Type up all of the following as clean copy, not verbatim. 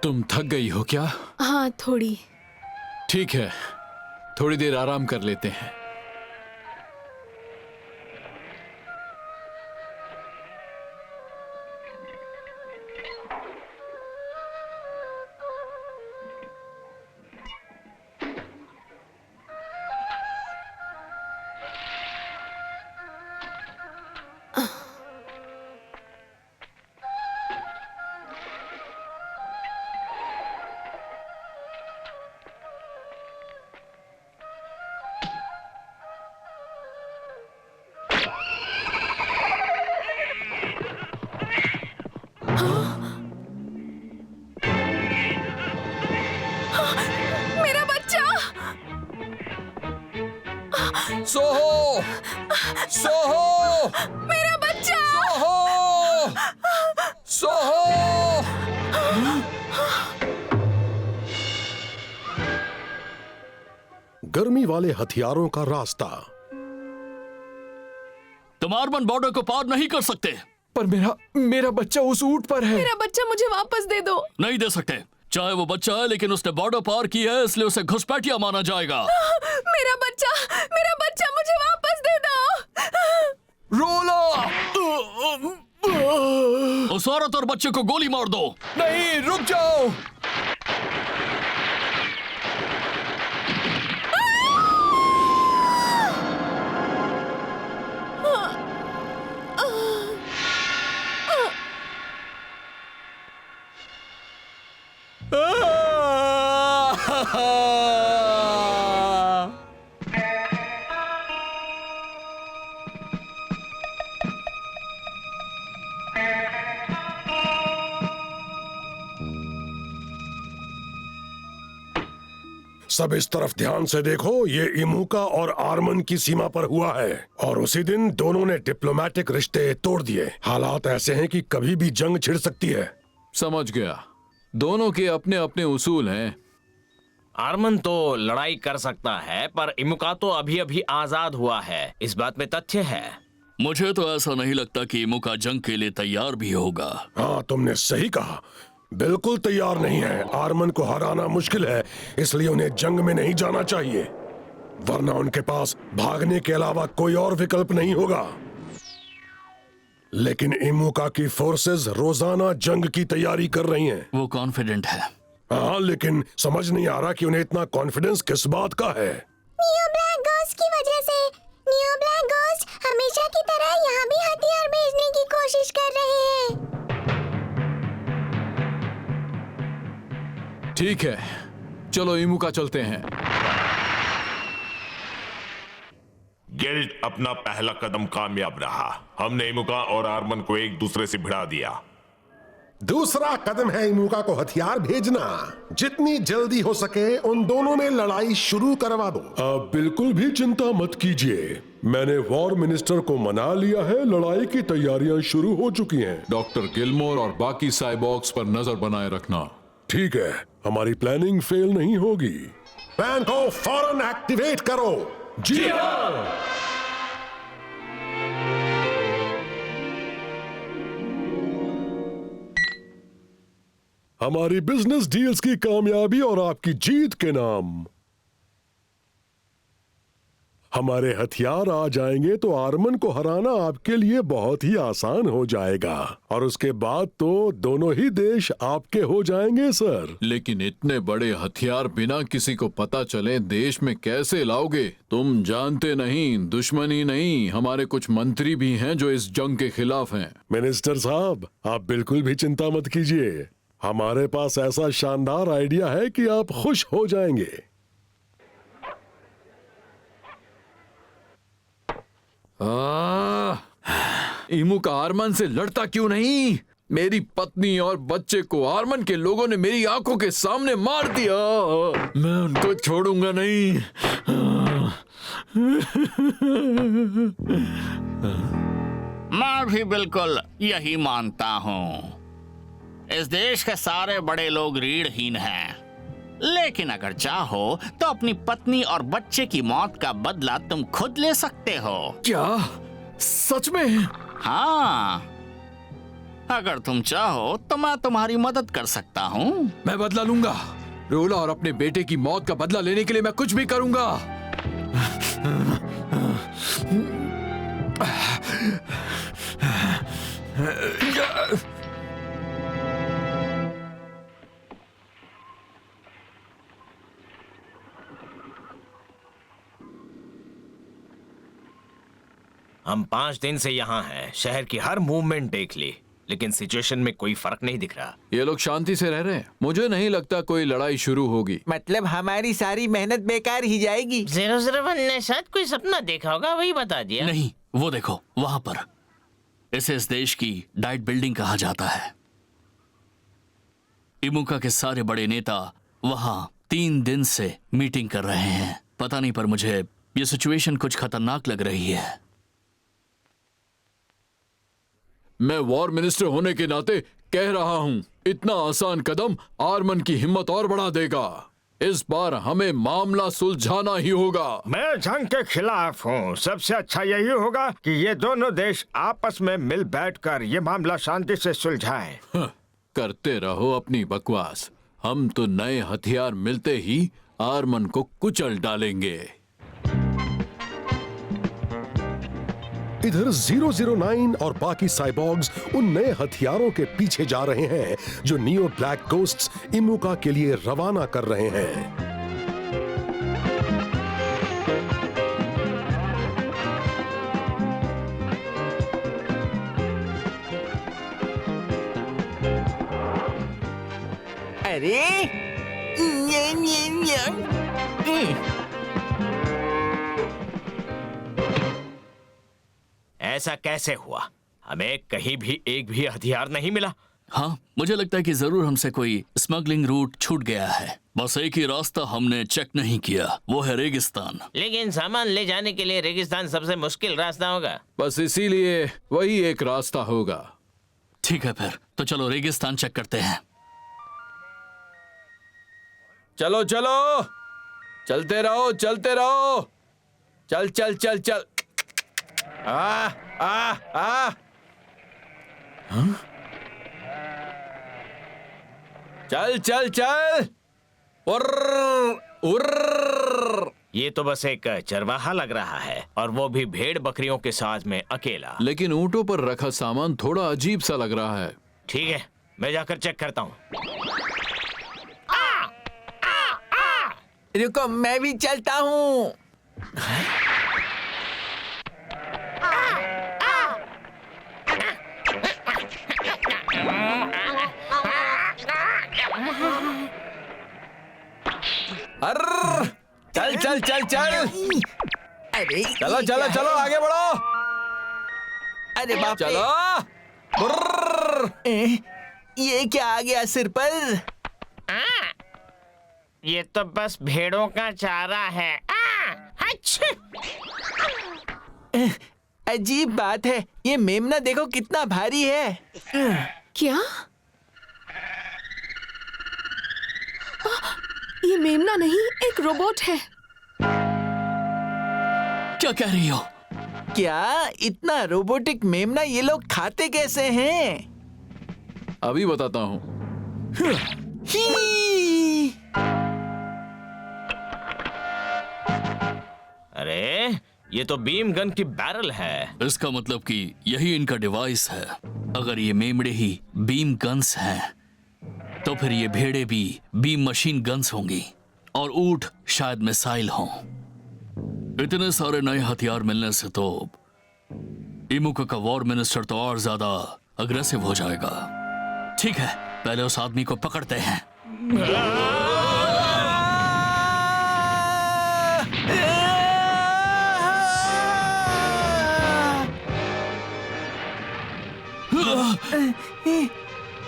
तुम थक गई हो क्या? हाँ, थोड़ी। ठीक है, थोड़ी देर आराम कर लेते हैं। मेरा बच्चा! सोहो! सोहो! मेरा बच्चा! सोहो! सोहो! गर्मी वाले हथियारों का रास्ता। तुम आर्मन बॉर्डर को पार नहीं कर सकते। पर मेरा बच्चा उस ऊंट पर है। मेरा बच्चा मुझे वापस दे दो। नहीं दे सकते। चाहे वो बच्चा है, लेकिन उसने बॉर्डर पार की है, इसलिए उसे घुसपैठिया माना जाएगा। मेरा बच्चा मुझे वापस दे दो। रोला! उस औरत और बच्चे को गोली मार दो। नहीं, रुक जाओ। सब इस तरफ ध्यान से देखो, ये इमुका और आर्मन की सीमा पर हुआ है और उसी दिन दोनों ने डिप्लोमेटिक रिश्ते तोड़ दिए। हालात ऐसे हैं कि कभी भी जंग छिड़ सकती है। समझ गया। दोनों के अपने अपने उसूल हैं। आर्मन तो लड़ाई कर सकता है, पर इमुका तो अभी अभी आजाद हुआ है। इस बात में तथ्य है। मुझे तो ऐसा नहीं लगता कि इमुका जंग के लिए तैयार भी होगा। हाँ, तुमने सही कहा। बिल्कुल तैयार नहीं है। आर्मन को हराना मुश्किल है, इसलिए उन्हें जंग में नहीं जाना चाहिए, वरना उनके पास भागने के अलावा कोई और विकल्प नहीं होगा। लेकिन इमुका की फोर्सेस रोजाना जंग की तैयारी कर रही हैं। वो कॉन्फिडेंट है। हाँ, लेकिन समझ नहीं आ रहा कि उन्हें इतना कॉन्फिडेंस किस बात का है। नियो ब्लैक घोस्ट की वजह से। नियो ब्लैक घोस्ट हमेशा की तरह यहाँ भी हथियार भेजने की कोशिश कर रहे हैं। ठीक है, चलो इमुका चलते हैं। गिल्ड अपना पहला कदम कामयाब रहा। हमने इमुका और आर्मन को एक दूसरे से भिड़ा दिया। दूसरा कदम है इमुका को हथियार भेजना। जितनी जल्दी हो सके उन दोनों में लड़ाई शुरू करवा दो। आप बिल्कुल भी चिंता मत कीजिए, मैंने वॉर मिनिस्टर को मना लिया है। लड़ाई की तैयारियां शुरू हो चुकी हैं। डॉक्टर गिलमोर और बाकी साइबॉर्ग्स पर नजर बनाए रखना। ठीक है, हमारी प्लानिंग फेल नहीं होगी। प्लान को फौरन एक्टिवेट करो। जी हाँ। हमारी बिजनेस डील्स की कामयाबी और आपकी जीत के नाम हमारे हथियार आ जाएंगे तो आर्मन को हराना आपके लिए बहुत ही आसान हो जाएगा और उसके बाद तो दोनों ही देश आपके हो जाएंगे सर। लेकिन इतने बड़े हथियार बिना किसी को पता चले देश में कैसे लाओगे? तुम जानते नहीं, दुश्मनी नहीं, हमारे कुछ मंत्री भी हैं जो इस जंग के खिलाफ हैं। मिनिस्टर साहब, आप बिल्कुल भी चिंता मत कीजिए। हमारे पास ऐसा शानदार आइडिया है कि आप खुश हो जाएंगे। इमुका आर्मन से लड़ता क्यों नहीं? मेरी पत्नी और बच्चे को आर्मन के लोगों ने मेरी आंखों के सामने मार दिया। मैं उनको छोड़ूंगा नहीं। मैं भी बिल्कुल यही मानता हूँ। इस देश के सारे बड़े लोग रीढ़हीन हैं, लेकिन अगर चाहो तो अपनी पत्नी और बच्चे की मौत का बदला तुम खुद ले सकते हो। क्या? सच में? हाँ, अगर तुम चाहो तो मैं तुम्हारी मदद कर सकता हूँ। मैं बदला लूंगा। रोला और अपने बेटे की मौत का बदला लेने के लिए मैं कुछ भी करूंगा। हम 5 दिन से यहाँ हैं, शहर की हर मूवमेंट देख ली, लेकिन सिचुएशन में कोई फर्क नहीं दिख रहा। ये लोग शांति से रह रहे हैं। मुझे नहीं लगता कोई लड़ाई शुरू होगी। मतलब हमारी सारी मेहनत बेकार ही जाएगी। 001 ने शायद कोई सपना देखा होगा, वही बता दिया। नहीं, वो देखो वहां पर। इसे इस देश की डाइट बिल्डिंग कहा जाता है। इमुका के सारे बड़े नेता वहां 3 दिन से मीटिंग कर रहे हैं। पता नहीं, पर मुझे ये सिचुएशन कुछ खतरनाक लग रही है। मैं वॉर मिनिस्टर होने के नाते कह रहा हूं, इतना आसान कदम आर्मन की हिम्मत और बढ़ा देगा। इस बार हमें मामला सुलझाना ही होगा। मैं जंग के खिलाफ हूँ। सबसे अच्छा यही होगा कि ये दोनों देश आपस में मिल बैठकर ये मामला शांति से सुलझाएं। करते रहो अपनी बकवास। हम तो नए हथियार मिलते ही आर्मन को कुचल डालेंगे। इधर 009 और बाकी साइबॉर्ग्स उन नए हथियारों के पीछे जा रहे हैं जो नियो ब्लैक गोस्ट्स इमुका के लिए रवाना कर रहे हैं। अरे ऐसा कैसे हुआ? हमें कहीं भी एक भी हथियार नहीं मिला। हाँ, मुझे लगता है कि जरूर हमसे कोई स्मगलिंग रूट छूट गया है। बस एक ही रास्ता हमने चेक नहीं किया, वो है रेगिस्तान। लेकिन सामान ले जाने के लिए रेगिस्तान सबसे मुश्किल रास्ता होगा। बस इसीलिए वही एक रास्ता होगा। ठीक है, फिर तो चलो रेगिस्तान चेक करते हैं। चलो चलो, चलते रहो चलते रहो। चल चल चल चल। आ आ आ। हाँ? चल चल चल। उर्र उर्र। ये तो बस एक चरवाहा लग रहा है, और वो भी भेड़ बकरियों के साथ में अकेला। लेकिन ऊंटों पर रखा सामान थोड़ा अजीब सा लग रहा है। ठीक है, मैं जाकर चेक करता हूँ। रुको, मैं भी चलता हूँ। अर्र, चल चल चल चल। अरे चलो चलो चलो, आगे बढ़ो। अरे बाप रे। चलो। बुर्र। ये क्या आ गया सिर पर? ये तो बस भेड़ों का चारा है। अजीब बात है, ये मेमना देखो कितना भारी है। क्या? ये मेमना नहीं, एक रोबोट है। क्या कह रही हो? क्या इतना रोबोटिक मेमना ये लोग खाते कैसे हैं? अभी बताता हूँ। अरे ये तो बीम गन की बैरल है। इसका मतलब कि यही इनका डिवाइस है। अगर ये मेमड़े ही बीम गन्स हैं, तो फिर ये भेड़े भी बीम मशीन गन्स होंगी, और ऊंट शायद मिसाइल हों। इतने सारे नए हथियार मिलने से तो इमुका का वॉर मिनिस्टर तो और ज्यादा अग्रेसिव हो जाएगा। ठीक है, पहले उस आदमी को पकड़ते हैं।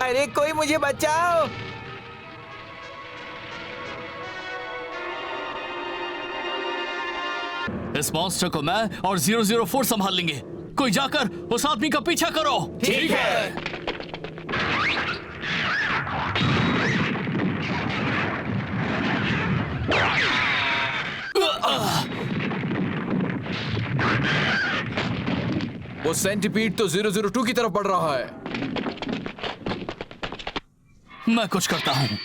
अरे कोई मुझे बचाओ। इस मॉन्स्टर को मैं और 004 संभाल लेंगे। कोई जाकर उस आदमी का पीछा करो। ठीक है। वो सेंटीपीड तो 002 की तरफ बढ़ रहा है। मैं कुछ करता हूँ।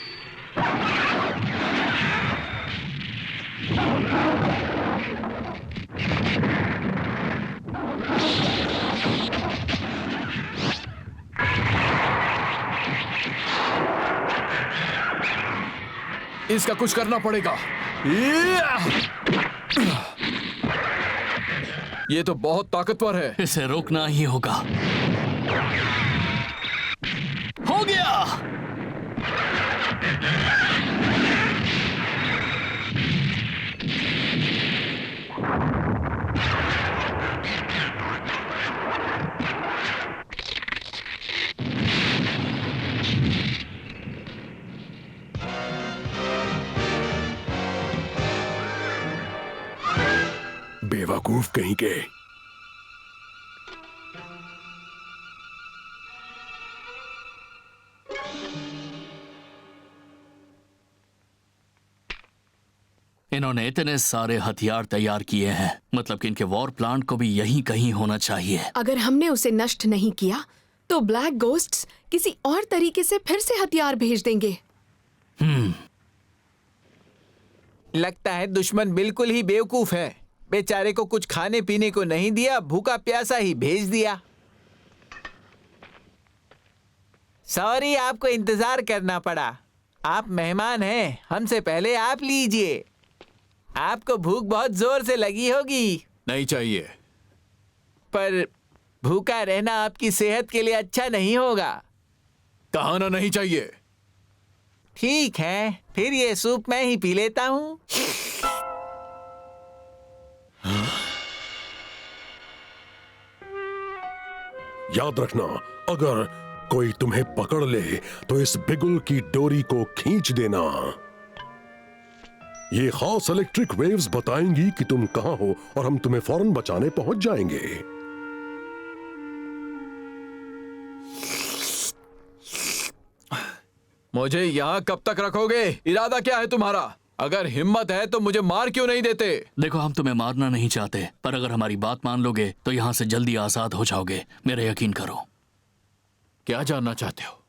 इसका कुछ करना पड़ेगा। ये तो बहुत ताकतवर है। इसे रोकना ही होगा। हो गया। बेवकूफ कहीं के। इन्होंने इतने सारे हथियार तैयार किए हैं, मतलब कि इनके वॉर प्लांट को भी यहीं कहीं होना चाहिए। अगर हमने उसे नष्ट नहीं किया तो ब्लैक गोस्ट्स किसी और तरीके से फिर से हथियार भेज देंगे। लगता है दुश्मन बिल्कुल ही बेवकूफ है। बेचारे को कुछ खाने पीने को नहीं दिया, भूखा प्यासा ही भेज दिया। सॉरी, आपको इंतजार करना पड़ा। आप मेहमान हैं, हमसे पहले आप लीजिए। आपको भूख बहुत जोर से लगी होगी। नहीं चाहिए। पर भूखा रहना आपकी सेहत के लिए अच्छा नहीं होगा। कहा ना नहीं चाहिए। ठीक है, फिर ये सूप मैं ही पी लेता हूँ। याद रखना, अगर कोई तुम्हें पकड़ ले तो इस बिगुल की डोरी को खींच देना। ये खास इलेक्ट्रिक वेव्स बताएंगी कि तुम कहां हो और हम तुम्हें फौरन बचाने पहुंच जाएंगे। मुझे यहाँ कब तक रखोगे? इरादा क्या है तुम्हारा? अगर हिम्मत है तो मुझे मार क्यों नहीं देते? देखो, हम तुम्हें मारना नहीं चाहते, पर अगर हमारी बात मान लोगे तो यहाँ से जल्दी आजाद हो जाओगे। मेरा यकीन करो। क्या जानना चाहते हो?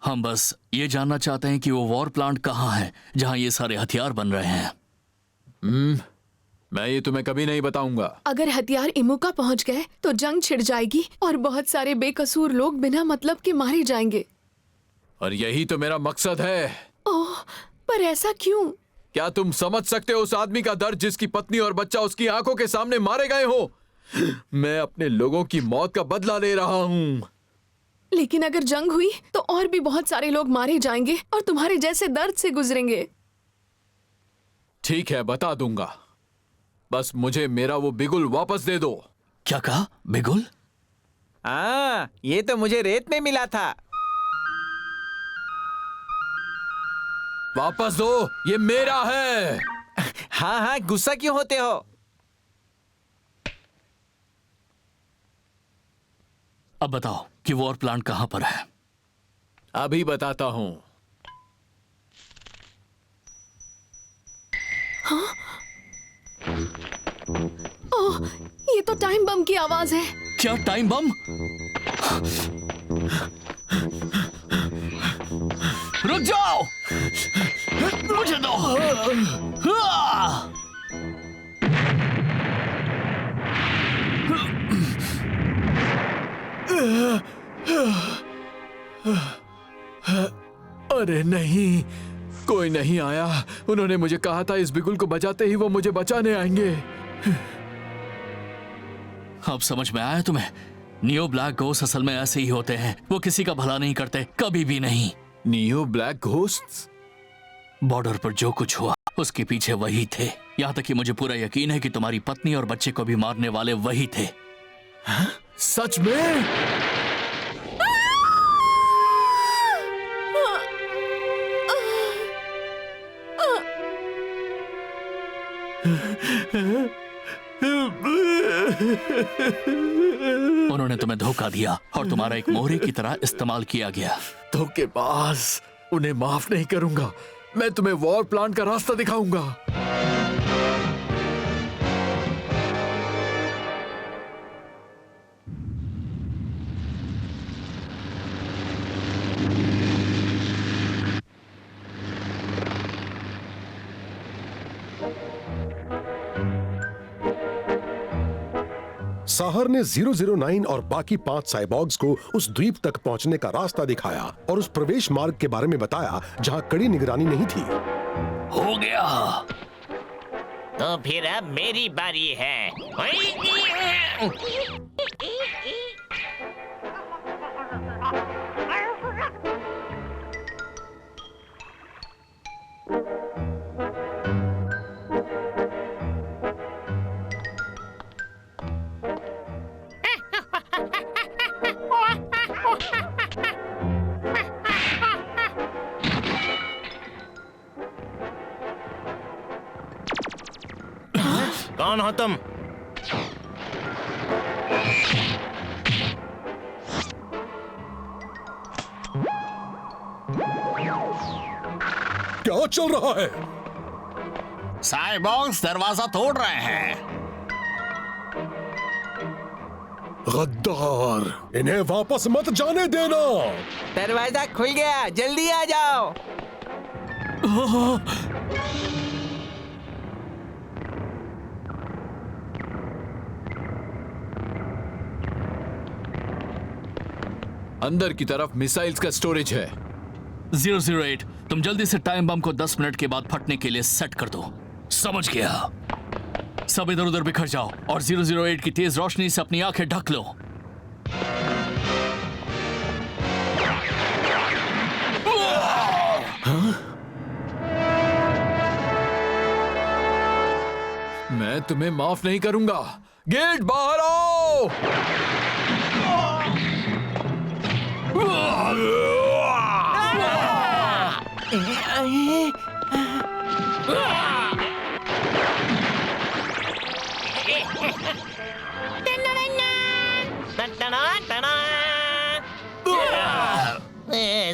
हम बस ये जानना चाहते हैं कि वो वॉर प्लांट कहाँ है जहाँ ये सारे हथियार बन रहे हैं। मैं ये तुम्हें कभी नहीं बताऊंगा। अगर हथियार इमुका पहुंच गए तो जंग छिड़ जाएगी और बहुत सारे बेकसूर लोग बिना मतलब के मारे जाएंगे। और यही तो मेरा मकसद है। ओह, पर ऐसा क्यों? क्या तुम समझ सकते हो उस आदमी का दर्द जिसकी पत्नी और बच्चा उसकी आंखों के सामने मारे गए हो? मैं अपने लोगों की मौत का बदला ले रहा हूँ। लेकिन अगर जंग हुई तो और भी बहुत सारे लोग मारे जाएंगे और तुम्हारे जैसे दर्द से गुजरेंगे। ठीक है, बता दूंगा। बस मुझे मेरा वो बिगुल वापस दे दो। क्या कहा? बिगुल? हाँ, ये तो मुझे रेत में मिला था। वापस दो, ये मेरा है। हाँ हाँ, गुस्सा क्यों होते हो? अब बताओ कि वॉर प्लांट कहाँ पर है? अभी बताता हूँ। हाँ? ओह, ये तो टाइम बम की आवाज है। क्या टाइम बम? रुक जाओ, मुझे दो। अरे नहीं, कोई नहीं आया। उन्होंने मुझे कहा था इस बिगुल को बचाते ही वो मुझे बचाने आएंगे। अब समझ में आया तुम्हें? नियो ब्लैक घोस्ट असल में ऐसे ही होते हैं। वो किसी का भला नहीं करते, कभी भी नहीं। Neo black ghosts? बॉर्डर पर जो कुछ हुआ उसके पीछे वही थे। यहाँ तक कि मुझे पूरा यकीन है कि तुम्हारी पत्नी और बच्चे को भी मारने वाले वही थे। हाँ? सच में? उन्होंने तुम्हें धोखा दिया और तुम्हारा एक मोहरे की तरह इस्तेमाल किया गया। धोखेबाज, उन्हें माफ नहीं करूंगा। मैं तुम्हें वॉर प्लांट का रास्ता दिखाऊंगा। साहर ने 009 और बाकी 5 साइबॉर्ग्स को उस द्वीप तक पहुंचने का रास्ता दिखाया और उस प्रवेश मार्ग के बारे में बताया जहां कड़ी निगरानी नहीं थी। हो गया। तो फिर अब मेरी बारी है। कौन हो तुम? क्या चल रहा है? साइबॉर्ग्स दरवाजा तोड़ रहे हैं। गद्दार, इन्हें वापस मत जाने देना। दरवाजा खुल गया, जल्दी आ जाओ। अंदर की तरफ मिसाइल्स का स्टोरेज है। 008, तुम जल्दी से टाइम बम को 10 मिनट के बाद फटने के लिए सेट कर दो। समझ गया। सब इधर उधर बिखर जाओ और 008 की तेज रोशनी से अपनी आंखें ढक लो। मैं तुम्हें माफ नहीं करूंगा। गेट बाहर आओ।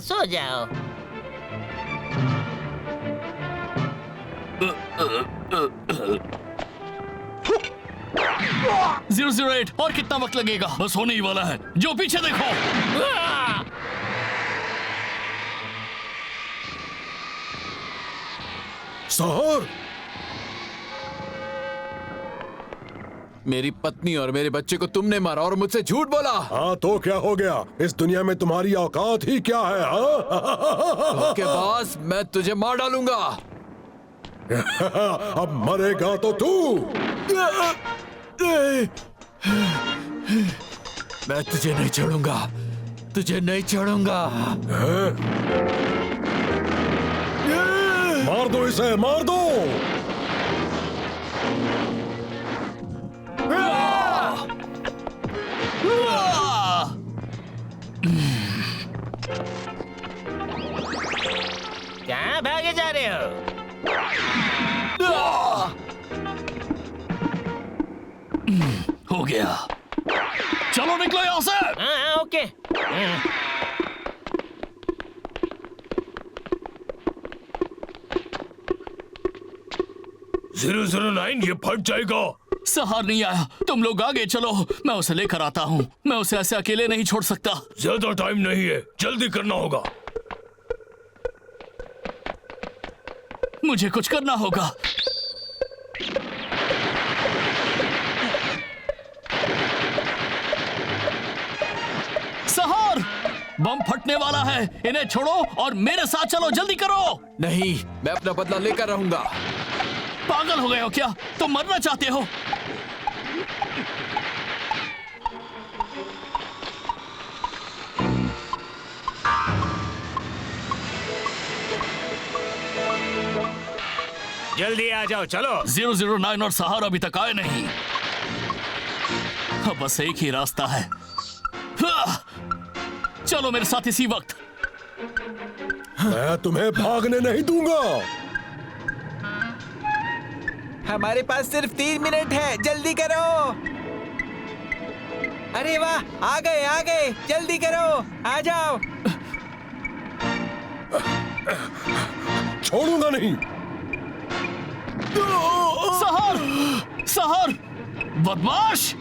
सो जाओ। 008, और कितना वक्त लगेगा? बस होने ही वाला है। जो पीछे देखो। साहर, मेरी पत्नी और मेरे बच्चे को तुमने मारा और मुझसे झूठ बोला। हाँ तो क्या हो गया? इस दुनिया में तुम्हारी औकात ही क्या है? हाँ? के पास मैं तुझे मार डालूंगा। अब मरेगा तो तू। मैं तुझे नहीं छोड़ूंगा, तुझे नहीं छोड़ूंगा। मार दो इसे, मार दो। कहाँ भागे जा रहे हो? हो गया। चलो निकलो यहाँ से। हाँ, ओके। 009, ये फट जाएगा। सहार नहीं आया। तुम लोग आगे चलो, मैं उसे लेकर आता हूँ। मैं उसे ऐसे अकेले नहीं छोड़ सकता। ज्यादा टाइम नहीं है, जल्दी करना होगा। मुझे कुछ करना होगा। सहार, बम फटने वाला है। इन्हें छोड़ो और मेरे साथ चलो। जल्दी करो। नहीं, मैं अपना बदला लेकर रहूंगा। पागल हो गए हो क्या? तुम मरना चाहते हो? जल्दी आ जाओ, चलो। 009 और सहार अभी तक आए नहीं। अब बस एक ही रास्ता है। चलो मेरे साथ इसी वक्त। मैं तुम्हें भागने नहीं दूंगा। हमारे पास सिर्फ 3 मिनट है, जल्दी करो। अरे वाह, आ गए, जल्दी करो, आ जाओ। छोड़ूंगा नहीं। सहार, सहार, बदमाश।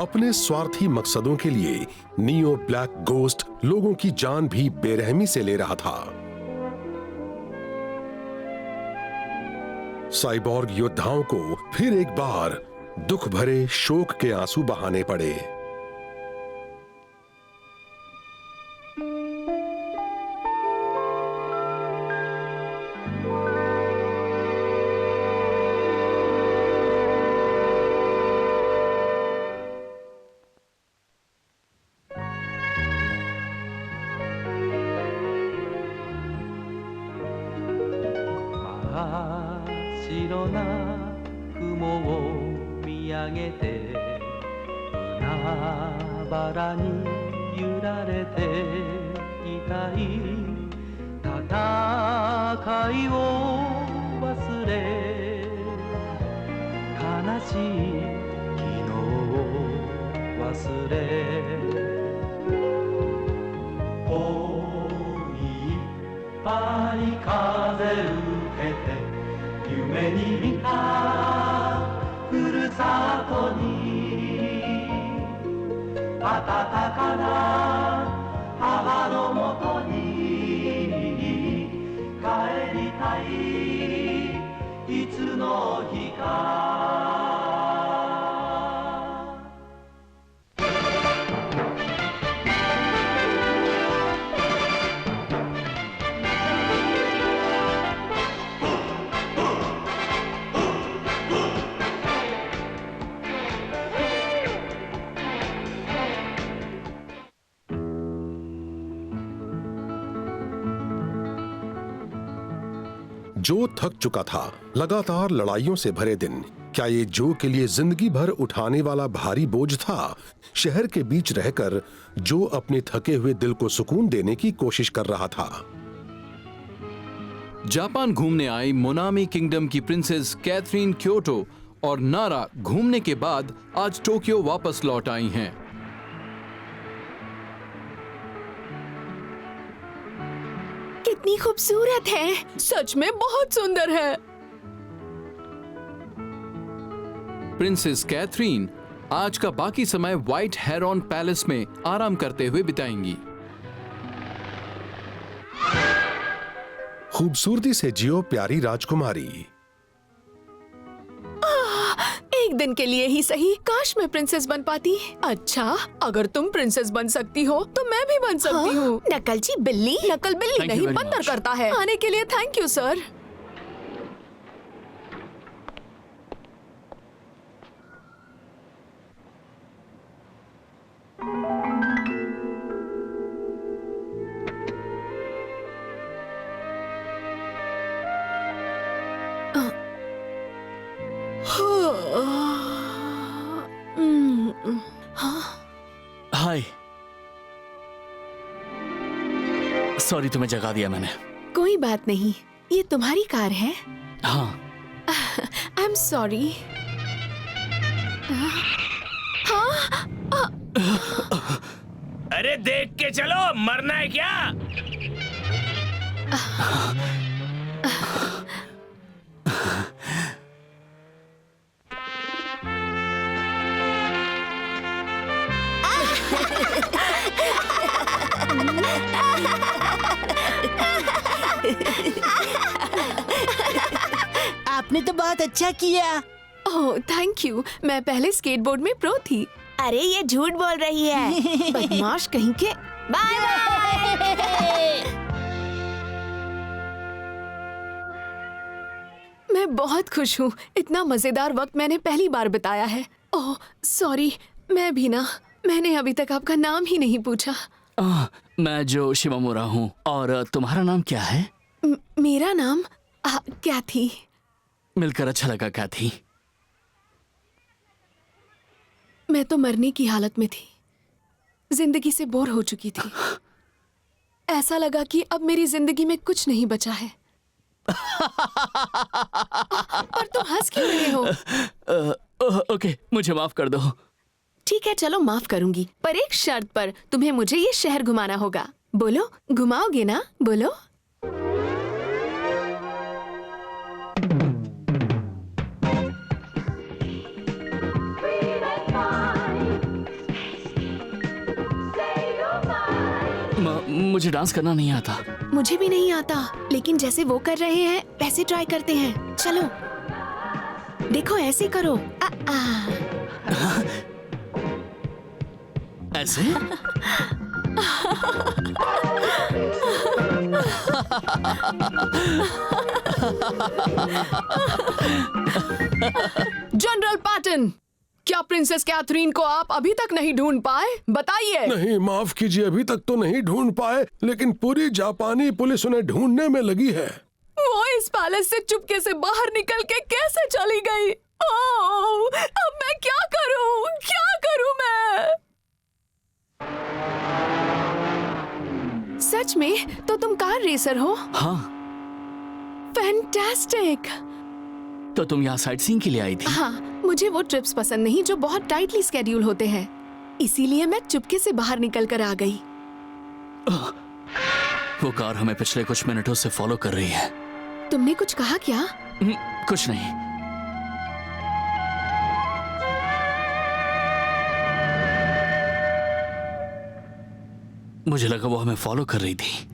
अपने स्वार्थी मकसदों के लिए नियो ब्लैक गोस्ट लोगों की जान भी बेरहमी से ले रहा था। साइबॉर्ग योद्धाओं को फिर एक बार दुख भरे शोक के आंसू बहाने पड़े। जो थक चुका था लगातार लड़ाइयों से भरे दिन, क्या ये जो के लिए जिंदगी भर उठाने वाला भारी बोझ था? शहर के बीच रहकर जो अपने थके हुए दिल को सुकून देने की कोशिश कर रहा था। जापान घूमने आई मोनामी किंगडम की प्रिंसेस कैथरीन क्योटो और नारा घूमने के बाद आज टोक्यो वापस लौट आई हैं। कितनी खूबसूरत है, सच में बहुत सुंदर है। प्रिंसेस कैथरीन आज का बाकी समय व्हाइट हेरॉन पैलेस में आराम करते हुए बिताएंगी। खूबसूरती से जियो प्यारी राजकुमारी। एक दिन के लिए ही सही, काश मैं प्रिंसेस बन पाती। अच्छा, अगर तुम प्रिंसेस बन सकती हो तो मैं भी बन सकती हूँ। नकलची बिल्ली? नकल बिल्ली Thank you नहीं, very बंदर much. करता है। आने के लिए thank you sir. Hi, sorry तुम्हें जगा दिया मैंने। कोई बात नहीं, ये तुम्हारी कार है। हाँ, आई एम सॉरी। अरे देख के चलो, मरना है क्या? आपने तो बहुत अच्छा किया। ओह थैंक यू, मैं पहले स्केटबोर्ड में प्रो थी। अरे ये झूठ बोल रही है। बदमाश कहीं के। Bye bye. मैं बहुत खुश हूँ, इतना मजेदार वक्त मैंने पहली बार बिताया है। ओह सॉरी, मैं भी ना, मैंने अभी तक आपका नाम ही नहीं पूछा। मैं जो शिमामुरा हूँ। और तुम्हारा नाम क्या है? मेरा नाम कैथी। मिलकर अच्छा लगा कैथी। मैं तो मरने की हालत में थी, जिंदगी से बोर हो चुकी थी। ऐसा लगा कि अब मेरी जिंदगी में कुछ नहीं बचा है। और तुम हंस क्यों रहे हो? ओके, मुझे माफ कर दो। ठीक है, चलो माफ करूंगी, पर एक शर्त पर। तुम्हें मुझे ये शहर घुमाना होगा। बोलो, घुमाओगे ना? बोलो। मुझे डांस करना नहीं आता। मुझे भी नहीं आता, लेकिन जैसे वो कर रहे हैं वैसे ट्राई करते हैं। चलो देखो, ऐसे करो। ऐसे? जनरल पैटन, क्या प्रिंसेस कैथरीन को आप अभी तक नहीं ढूंढ पाए? बताइए। नहीं, माफ कीजिए, अभी तक तो नहीं ढूंढ पाए, लेकिन पूरी जापानी पुलिस उन्हें ढूंढने में लगी है। वो इस पैलेस से चुपके से बाहर निकल के कैसे चली गई? ओह, अब मैं क्या करूं? क्या करूं मैं? सच में तो तुम कार रेसर हो? हाँ। फैंटास्टिक। तो तुम यहाँ साइट सीइंग के लिए आई थी? हाँ, मुझे वो ट्रिप्स पसंद नहीं जो बहुत टाइटली स्केड्यूल होते हैं, इसीलिए मैं चुपके से बाहर निकल कर आ गई। वो कार हमें पिछले कुछ मिनटों से फॉलो कर रही है। तुमने कुछ कहा क्या? कुछ नहीं। मुझे लगा वो हमें फॉलो कर रही थी।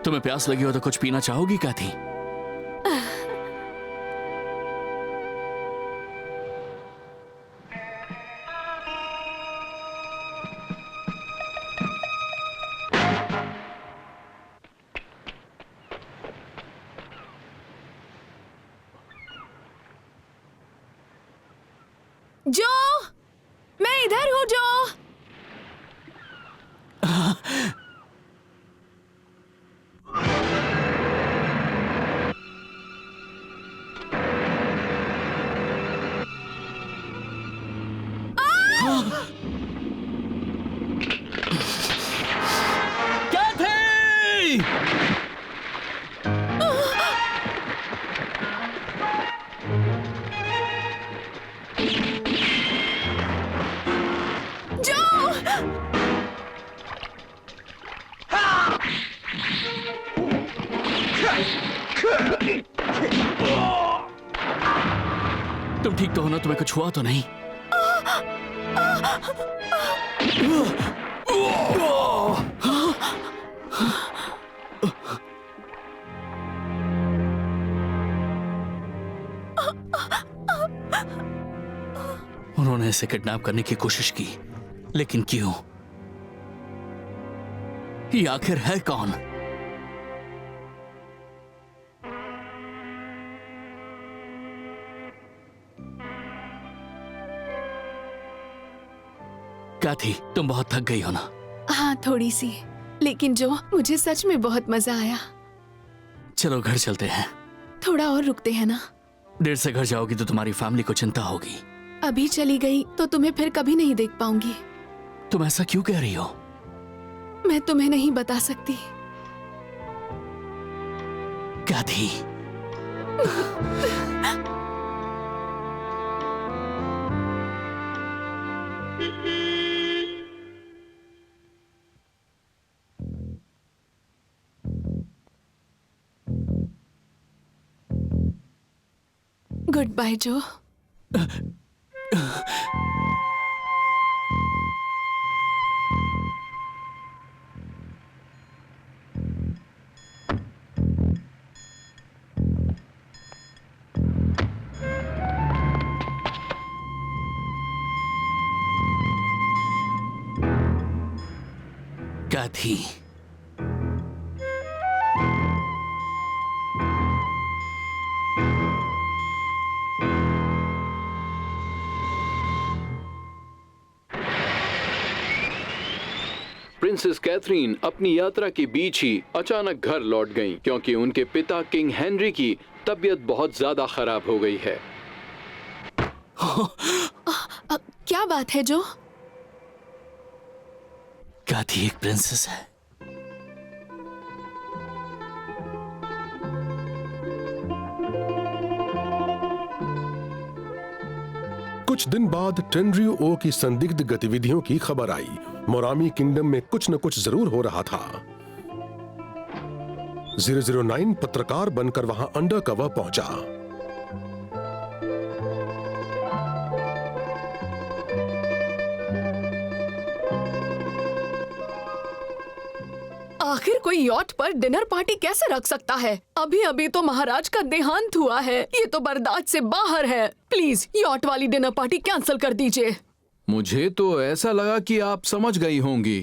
तुम्हें प्यास लगी हो तो कुछ पीना चाहोगी कैथी? जो, मैं इधर हूँ जो। तुम ठीक तो हो ना? तुम्हें कुछ हुआ तो नहीं? उन्होंने इसे किडनैप करने की कोशिश की, लेकिन क्यों? ये आखिर है कौन? कैथी, तुम बहुत थक गई हो ना? हाँ, थोड़ी सी, लेकिन जो मुझे सच में बहुत मजा आया। चलो घर चलते हैं। थोड़ा और रुकते हैं ना? देर से घर जाओगी तो तुम्हारी फैमिली को चिंता होगी। अभी चली गई तो तुम्हें फिर कभी नहीं देख पाऊंगी। तुम ऐसा क्यों कह रही हो? मैं तुम्हें नहीं बता सकती। कैथी। गुड बाय जो। कैथी, प्रिंसेस कैथरीन अपनी यात्रा के बीच ही अचानक घर लौट गईं क्योंकि उनके पिता किंग हेनरी की तबीयत बहुत ज्यादा खराब हो गई है। क्या बात है जो? काथी एक प्रिंसेस है। कुछ दिन बाद टेनरियो ओ की संदिग्ध गतिविधियों की खबर आई। मोरामी किंगडम में कुछ न कुछ जरूर हो रहा था। 009 पत्रकार बनकर वहां अंडर कवर पहुंचा। आखिर कोई यॉट पर डिनर पार्टी कैसे रख सकता है? अभी अभी तो महाराज का देहांत हुआ है। ये तो बर्दाश्त से बाहर है। प्लीज यॉट वाली डिनर पार्टी कैंसिल कर दीजिए। मुझे तो ऐसा लगा कि आप समझ गई होंगी।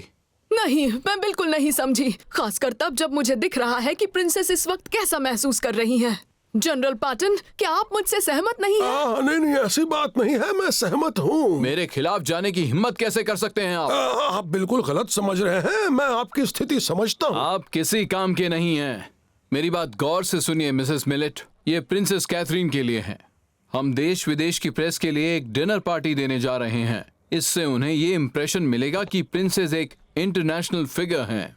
नहीं, मैं बिल्कुल नहीं समझी, खासकर तब जब मुझे दिख रहा है कि प्रिंसेस इस वक्त कैसा महसूस कर रही हैं। जनरल पाटन, क्या आप मुझसे सहमत नहीं हैं? नहीं, ऐसी बात नहीं है, मैं सहमत हूँ। मेरे खिलाफ जाने की हिम्मत कैसे कर सकते हैं आप? आप बिल्कुल गलत समझ रहे हैं। मैं आपकी स्थिति समझता हूँ। आप किसी काम के नहीं हैं। मेरी बात गौर से सुनिए मिसेस मिलेट, ये प्रिंसेस कैथरीन के लिए है। हम देश विदेश की प्रेस के लिए एक डिनर पार्टी देने जा रहे हैं। इससे उन्हें ये इम्प्रेशन मिलेगा कि प्रिंसेस एक इंटरनेशनल फिगर हैं।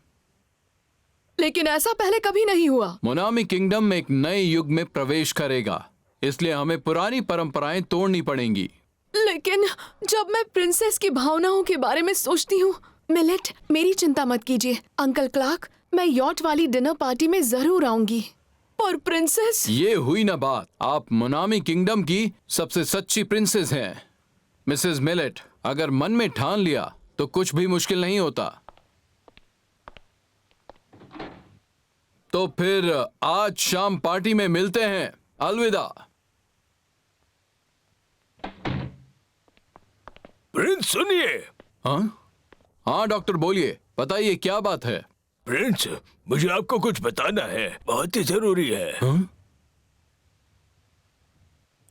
लेकिन ऐसा पहले कभी नहीं हुआ। मोनामी किंगडम एक नए युग में प्रवेश करेगा, इसलिए हमें पुरानी परंपराएं तोड़नी पड़ेंगी। लेकिन जब मैं प्रिंसेस की भावनाओं के बारे में सोचती हूँ। मिलेट, मेरी चिंता मत कीजिए। अंकल क्लार्क, मैं यॉट वाली डिनर पार्टी में जरूर आऊंगी। और प्रिंसेस? ये हुई ना बात। आप मोनामी किंगडम की सबसे सच्ची प्रिंसेस हैं। मिसेस मिलेट, अगर मन में ठान लिया तो कुछ भी मुश्किल नहीं होता। तो फिर आज शाम पार्टी में मिलते हैं। अलविदा। प्रिंस सुनिए। हाँ डॉक्टर, बोलिए, बताइए क्या बात है? प्रिंस, मुझे आपको कुछ बताना है, बहुत ही जरूरी है।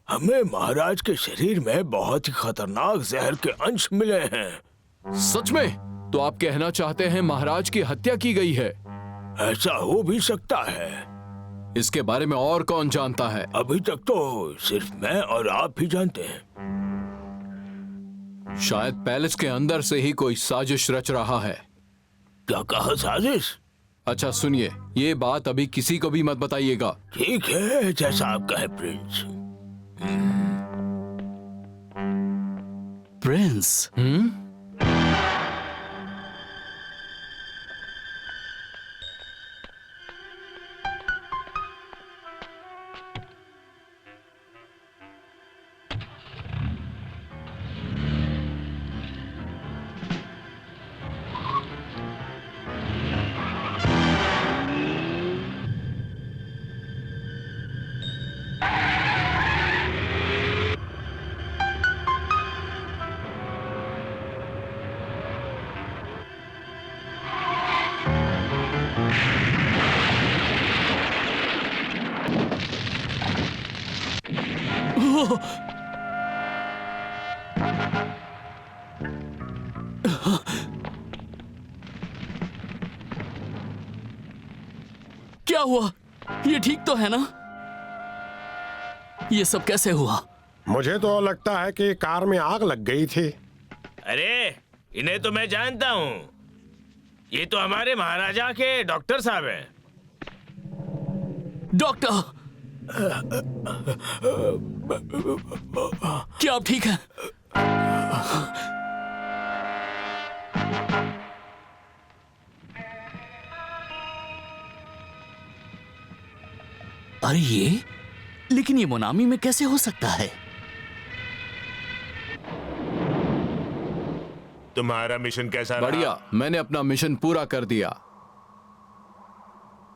हमें महाराज के शरीर में बहुत ही खतरनाक जहर के अंश मिले हैं। सच में? तो आप कहना चाहते हैं महाराज की हत्या की गई है? ऐसा हो भी सकता है। इसके बारे में और कौन जानता है? अभी तक तो सिर्फ मैं और आप ही जानते हैं। शायद पैलेस के अंदर से ही कोई साजिश रच रहा है। क्या कहा, साजिश? अच्छा सुनिए, ये बात अभी किसी को भी मत बताइएगा। ठीक है, जैसा आप कहें प्रिंस। प्रिंस? क्या हुआ? ये ठीक तो है ना? ये सब कैसे हुआ? मुझे तो लगता है कि कार में आग लग गई थी। अरे, इन्हें तो मैं जानता हूँ। ये तो हमारे महाराजा के डॉक्टर साहब हैं। डॉक्टर, क्या आप ठीक हैं? अरे ये, लेकिन ये मोनामी में कैसे हो सकता है? तुम्हारा मिशन कैसा रहा? बढ़िया, मैंने अपना मिशन पूरा कर दिया।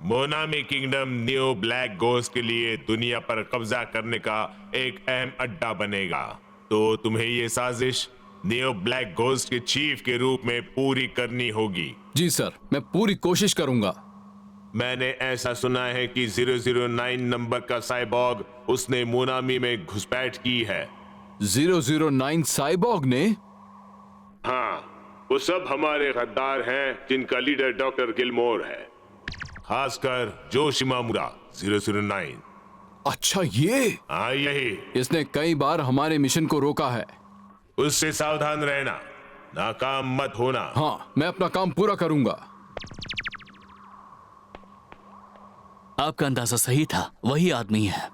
Monami kingdom new black ghost के लिए दुनिया पर कब्जा करने का एक अहम अड्डा बनेगा। तो तुम्हें ये साजिश न्यू ब्लैक गोस्ट के चीफ के रूप में पूरी करनी होगी। जी सर, मैं पूरी कोशिश करूंगा। मैंने ऐसा सुना है कि 009 नंबर का साइबॉग उसने मोनामी में घुसपैठ की है। 009 साइबॉग ने? हाँ, वो सब हमारे गद्दार हैं जिनका लीडर डॉक्टर गिलमोर है, खासकर जो शिमामुरा 009। अच्छा ये? हाँ यही। इसने कई बार हमारे मिशन को रोका है। उससे सावधान रहना, नाकाम मत होना। हाँ, मैं अपना काम पूरा करूंगा। आपका अंदाजा सही था, वही आदमी है।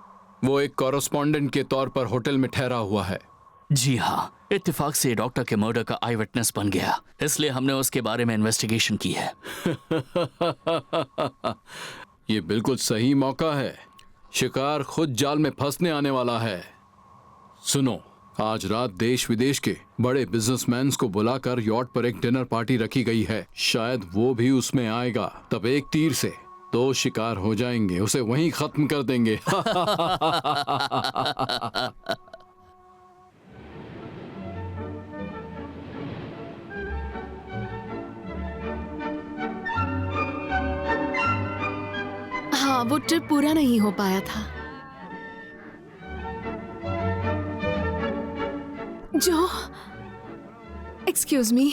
वो एक कॉरेस्पॉन्डेंट के तौर पर होटल में ठहरा हुआ है। जी हाँ, इत्तेफाक से डॉक्टर के मर्डर का आई विटनेस बन गया, इसलिए हमने उसके बारे में इन्वेस्टिगेशन की है। ये बिल्कुल सही मौका है। शिकार खुद जाल में फंसने आने वाला है। सुनो, आज रात देश विदेश के बड़े बिजनेसमैन को बुलाकर यॉट पर एक डिनर पार्टी रखी गई है। शायद वो भी उसमें आएगा। तब एक तीर से 2 शिकार हो जाएंगे, उसे वहीं खत्म कर देंगे। हाँ, वो ट्रिप पूरा नहीं हो पाया था। जो एक्सक्यूज मी,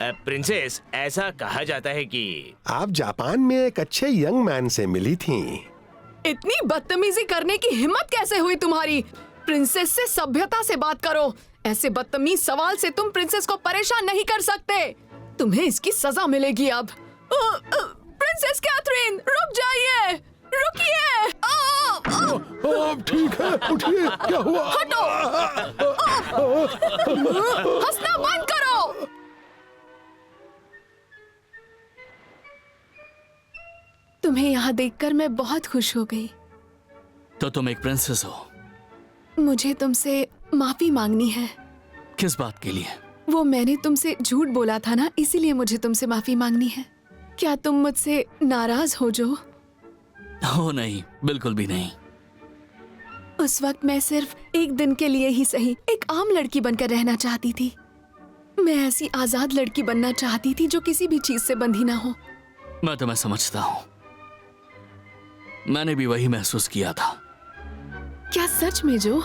प्रिंसेस, ऐसा कहा जाता है कि आप जापान में एक अच्छे यंग मैन से मिली थीं। इतनी बदतमीजी करने की हिम्मत कैसे हुई तुम्हारी? प्रिंसेस से सभ्यता से बात करो। ऐसे बदतमीज सवाल से तुम प्रिंसेस को परेशान नहीं कर सकते। तुम्हें इसकी सजा मिलेगी अब। प्रिंसेस कैथरीन, रुक जाइए, रुकिए। आप ठीक है? उठिए, क्या हुआ? हटो। हंसना बंद करो। तुम्हें यहाँ देखकर मैं बहुत खुश हो गई। तो तुम एक प्रिंसेस हो? मुझे तुमसे माफी मांगनी है। किस बात के लिए? वो मैंने तुमसे झूठ बोला था ना, इसीलिए मुझे तुमसे माफी मांगनी है। क्या तुम मुझसे नाराज हो जो? हो नहीं, बिल्कुल भी नहीं। उस वक्त मैं सिर्फ एक दिन के लिए ही सही एक आम लड़की बनकर रहना चाहती थी। मैं ऐसी आजाद लड़की बनना चाहती थी जो किसी भी चीज से बंधी ना हो। मैं तुम्हें समझता हूँ, मैंने भी वही महसूस किया था। क्या सच में जो?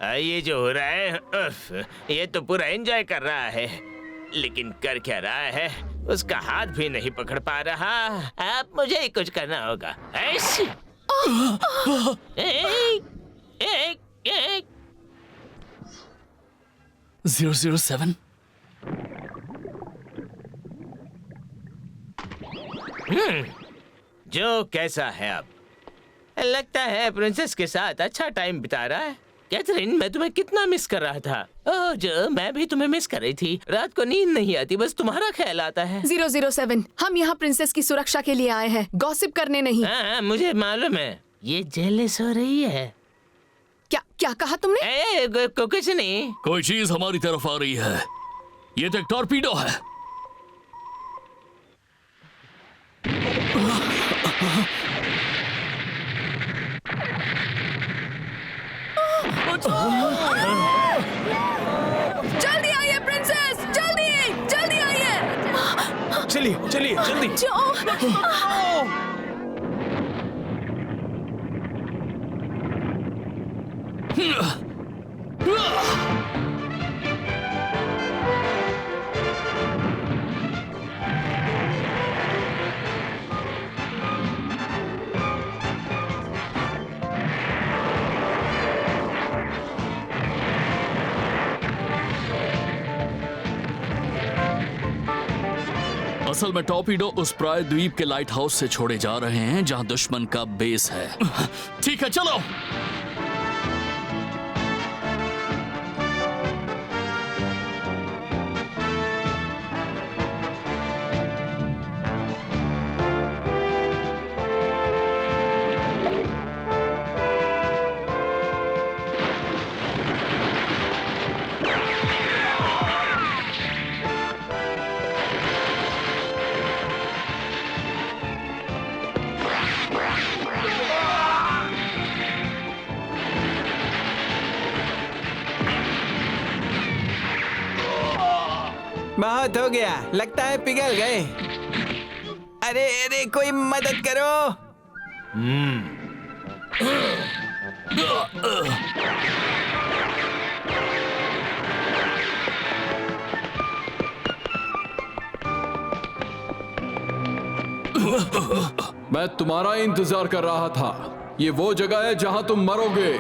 ये जो हो रहा है, उफ, ये तो पूरा एंजॉय कर रहा है, लेकिन कर क्या रहा है? उसका हाथ भी नहीं पकड़ पा रहा। अब मुझे ही कुछ करना होगा। ऐसी 007? जो कैसा है अब? लगता है प्रिंसेस के साथ अच्छा टाइम बिता रहा है। कैथरीन, मैं तुम्हें कितना मिस कर रहा था। ओह जो, मैं भी तुम्हें मिस कर रही थी। रात को नींद नहीं आती, बस तुम्हारा ख्याल आता है। 007, हम यहाँ प्रिंसेस की सुरक्षा के लिए आए हैं, गॉसिप करने नहीं। हाँ, मुझे मालूम है। ये जेलस हो रही है। क्या क्या कहा तुमने? कुछ नहीं। कोई चीज हमारी तरफ आ रही है। ये तो एक टॉर्पीडो है। जल्दी आइए प्रिंसेस, जल्दी जल्दी आइए। चलिए चलिए जल्दी। असल में टॉर्पीडो उस प्रायद्वीप के लाइट हाउस से छोड़े जा रहे हैं जहां दुश्मन का बेस है। ठीक है, चलो। बहुत हो गया, लगता है पिघल गए। अरे अरे, कोई मदद करो। मैं तुम्हारा इंतजार कर रहा था। ये वो जगह है जहां तुम मरोगे।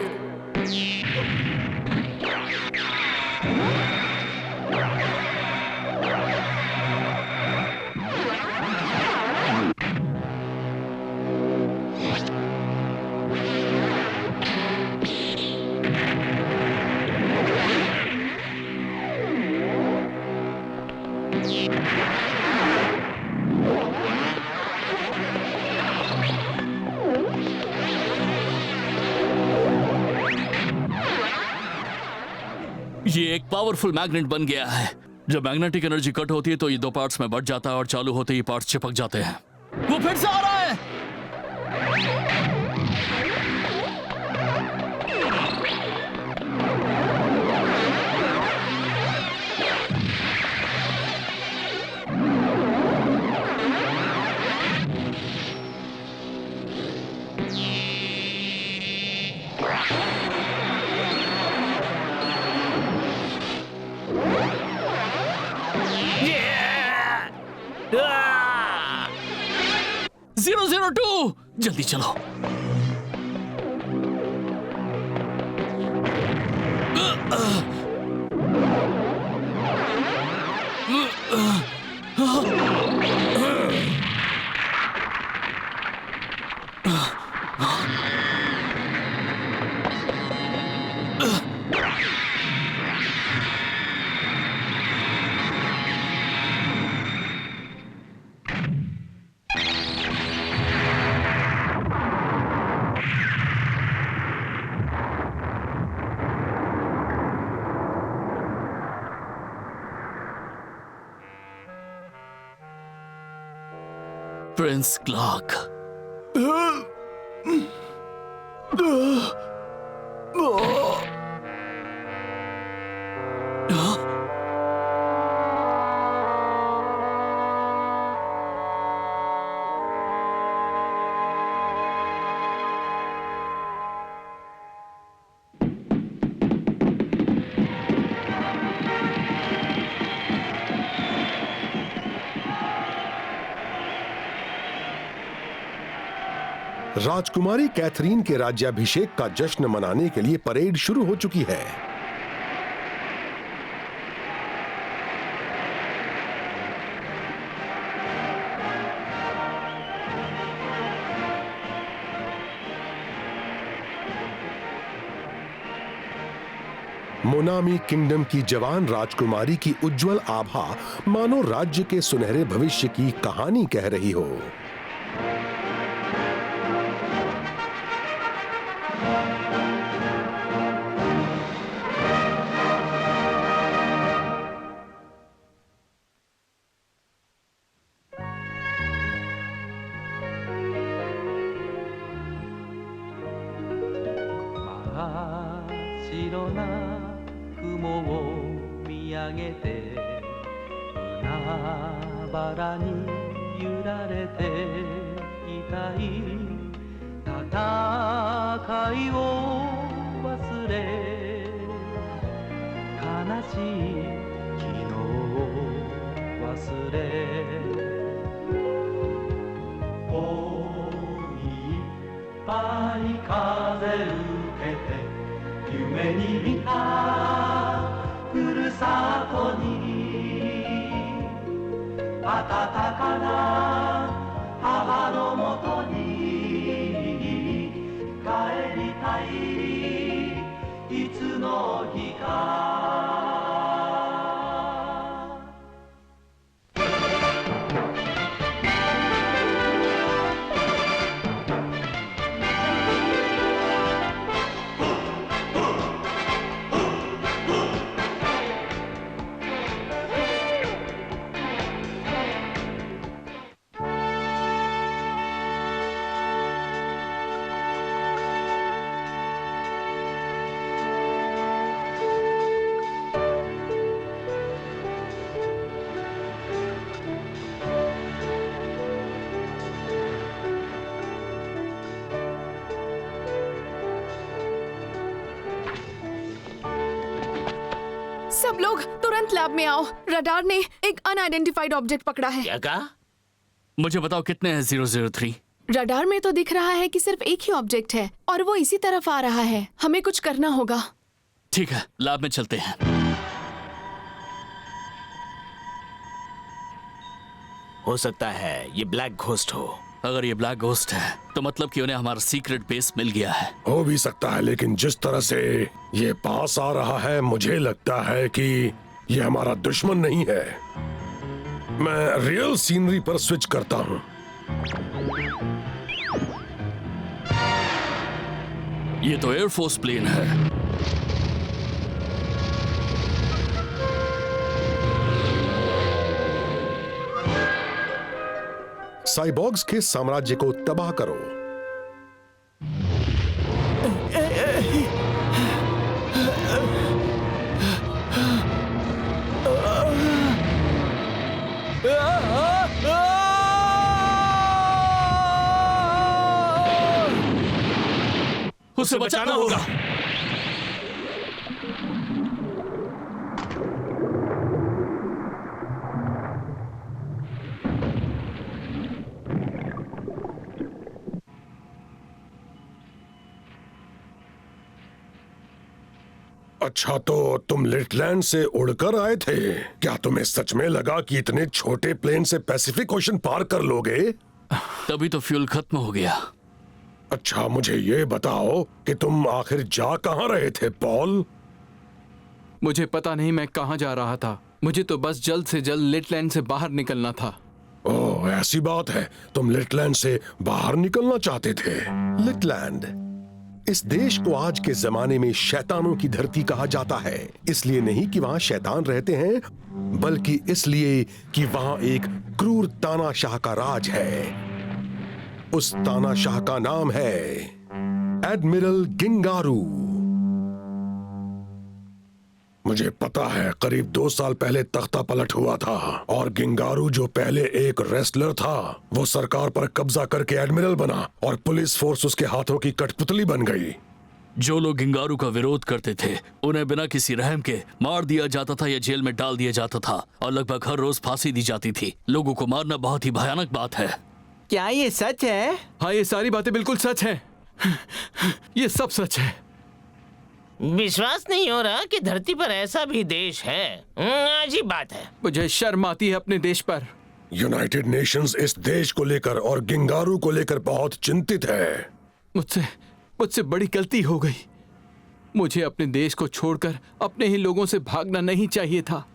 ये एक पावरफुल मैग्नेट बन गया है। जब मैग्नेटिक एनर्जी कट होती है तो ये दो पार्ट्स में बढ़ जाता है और चालू होते ही पार्ट्स चिपक जाते हैं। वो फिर से आ रहा है। आह! 002 जल्दी चलो। Prince Clark. राजकुमारी कैथरीन के राज्याभिषेक का जश्न मनाने के लिए परेड शुरू हो चुकी है। मोनामी किंगडम की जवान राजकुमारी की उज्जवल आभा मानो राज्य के सुनहरे भविष्य की कहानी कह रही हो। सब लोग तुरंत लैब में आओ। रडार ने एक अनआइडेंटिफाइड ऑब्जेक्ट पकड़ा है। क्या कहा? मुझे बताओ कितने हैं 003? रडार में तो दिख रहा है कि सिर्फ एक ही ऑब्जेक्ट है और वो इसी तरफ आ रहा है। हमें कुछ करना होगा। ठीक है, लैब में चलते हैं। हो सकता है ये ब्लैक घोस्ट हो। अगर ये ब्लैक घोस्ट है तो मतलब कि उन्हें हमारा सीक्रेट बेस मिल गया है। हो भी सकता है, लेकिन जिस तरह से ये पास आ रहा है मुझे लगता है कि ये हमारा दुश्मन नहीं है। मैं रियल सीनरी पर स्विच करता हूँ। ये तो एयरफोर्स प्लेन है। साइबॉर्ग्स के साम्राज्य को तबाह करो। उसे बचाना होगा। अच्छा, तो तुम लिटलैंड से उड़कर आए थे? क्या तुम्हें सच में लगा कि इतने छोटे प्लेन से पैसिफिक ओशन पार कर लोगे? तभी तो फ्यूल खत्म हो गया। अच्छा, मुझे ये बताओ कि तुम आखिर जा कहाँ रहे थे, पॉल? मुझे पता नहीं मैं कहाँ जा रहा था। मुझे तो बस जल्द से जल्द लिटलैंड से बाहर निकलना था। ओह, ऐसी बात है। तुम लिटलैंड से बाहर निकलना चाहते थे। लिटलैंड, इस देश को आज के जमाने में शैतानों की धरती कहा जाता है। इसलिए नहीं कि वहाँ शैतान रहते हैं, बल्कि इसलिए कि वहाँ एक क्रूर तानाशाह का राज है। उस तानाशाह का नाम है एडमिरल गिंगारू। मुझे पता है, करीब 2 साल पहले तख्ता पलट हुआ था और गिंगारू, जो पहले एक रेसलर था, वो सरकार पर कब्जा करके एडमिरल बना और पुलिस फोर्स उसके हाथों की कठपुतली बन गई। जो लोग गिंगारू का विरोध करते थे उन्हें बिना किसी रहम के मार दिया जाता था या जेल में डाल दिया जाता था और लगभग हर रोज फांसी दी जाती थी। लोगों को मारना बहुत ही भयानक बात है। क्या ये सच है? हाँ, ये सारी बातें बिल्कुल सच हैं। ये सब सच है। विश्वास नहीं हो रहा कि धरती पर ऐसा भी देश है। अजीब बात है। मुझे शर्म आती है अपने देश पर। यूनाइटेड नेशंस इस देश को लेकर और गिंगारू को लेकर बहुत चिंतित है। मुझसे बड़ी गलती हो गई। मुझे अपने देश को छोड़कर अपने ही लोगों से भागना नहीं चाहिए था।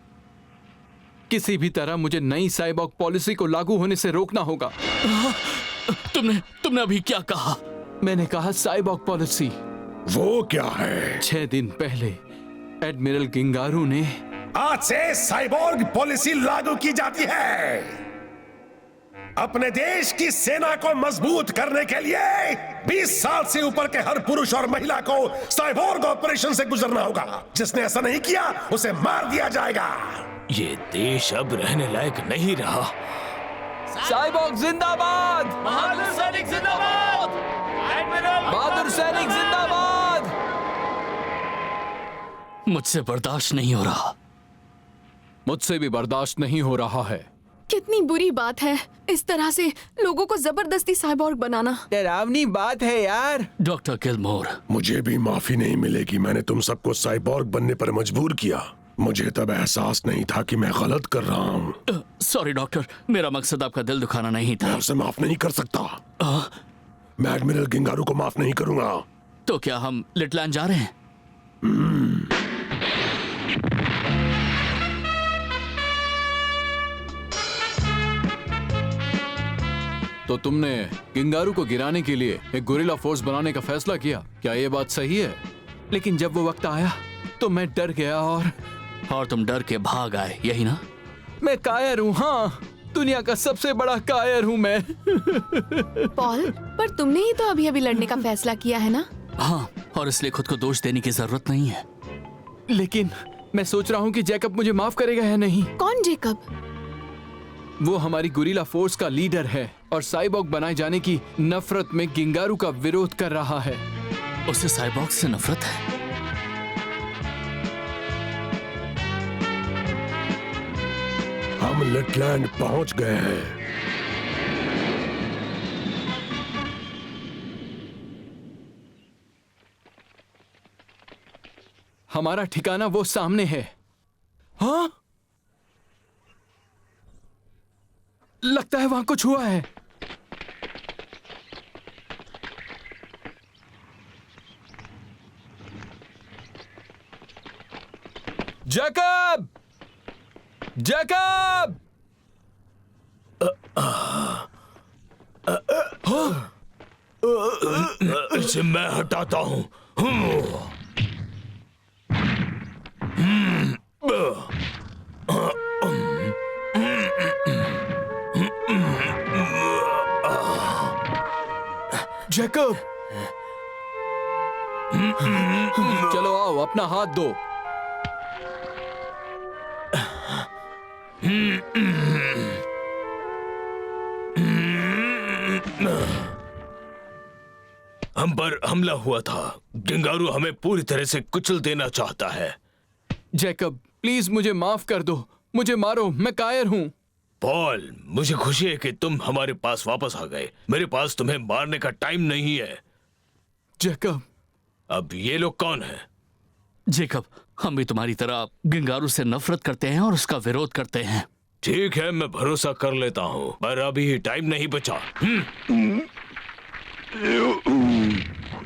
किसी भी तरह मुझे नई साइबॉर्ग पॉलिसी को लागू होने से रोकना होगा। तुमने अभी क्या कहा? मैंने कहा साइबॉर्ग पॉलिसी। वो क्या है? 6 दिन पहले एडमिरल गिंगारू ने आज से साइबॉर्ग पॉलिसी लागू की जाती है। अपने देश की सेना को मजबूत करने के लिए 20 साल से ऊपर के हर पुरुष और महिला को साइबॉर्ग ऑपरेशन से गुजरना होगा। जिसने ऐसा नहीं किया उसे मार दिया जाएगा। ये देश अब रहने लायक नहीं रहा। साइबॉर्ग जिंदाबाद! बहादुर सैनिक जिंदाबाद! बहादुर सैनिक जिंदाबाद! मुझसे बर्दाश्त नहीं हो रहा। मुझसे भी बर्दाश्त नहीं हो रहा है। कितनी बुरी बात है इस तरह से लोगों को जबरदस्ती साइबॉर्ग बनाना। डरावनी बात है यार। डॉक्टर किलमोर, मुझे भी माफी नहीं मिलेगी। मैंने तुम सबको साइबॉर्ग बनने पर मजबूर किया। मुझे तब एहसास नहीं था कि मैं गलत कर रहा हूँ। सॉरी डॉक्टर, मेरा मकसद आपका दिल दुखाना नहीं था। मैं उसे माफ नहीं कर सकता। मैं एडमिरल गिंगारू को माफ नहीं करूंगा। तो क्या हम लिटलैंड जा रहे हैं? तो तुमने गिंगारू को गिराने के लिए एक गोरिल्ला फोर्स बनाने का फैसला किया, क्या ये बात सही है? लेकिन जब वो वक्त आया तो मैं डर गया और तुम डर के भाग आए, यही ना? मैं कायर हूँ। हाँ, दुनिया का सबसे बड़ा कायर हूँ मैं। पॉल, पर तुमने ही तो अभी लड़ने का फैसला किया है ना? हाँ, और इसलिए खुद को दोष देने की जरूरत नहीं है। लेकिन मैं सोच रहा हूँ कि जैकब मुझे माफ करेगा या नहीं। कौन जैकब? वो हमारी गुरिल्ला फोर्स का लीडर है और साइबॉर्ग बनाए जाने की नफरत में गिंगारू का विरोध कर रहा है। उसे साइबॉर्ग से नफरत है? हम लिटलैंड पहुंच गए हैं। हमारा ठिकाना वो सामने है। हाँ, लगता है वहां कुछ हुआ है। जैकब! जैकब! इसे मैं हटाता हूं। जैकब! चलो आओ, अपना हाथ दो। हम पर हमला हुआ था। गिंगारू हमें पूरी तरह से कुचल देना चाहता है। जैकब, प्लीज मुझे माफ कर दो। मुझे मारो, मैं कायर हूं। पॉल, मुझे खुशी है कि तुम हमारे पास वापस आ गए। मेरे पास तुम्हें मारने का टाइम नहीं है। जैकब, अब ये लोग कौन हैं? जेकब, हम भी तुम्हारी तरह गिंगारू से नफरत करते हैं और उसका विरोध करते हैं। ठीक है, मैं भरोसा कर लेता हूँ, पर अभी टाइम नहीं बचा।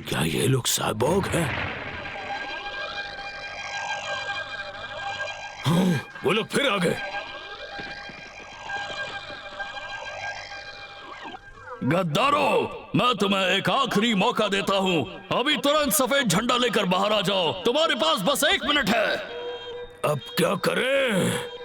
क्या ये लोग साइबॉर्ग हैं? हाँ, वो लोग फिर आ गए। गद्दारों, मैं तुम्हें एक आखिरी मौका देता हूं। अभी तुरंत सफेद झंडा लेकर बाहर आ जाओ। तुम्हारे पास बस 1 मिनट है। अब क्या करें?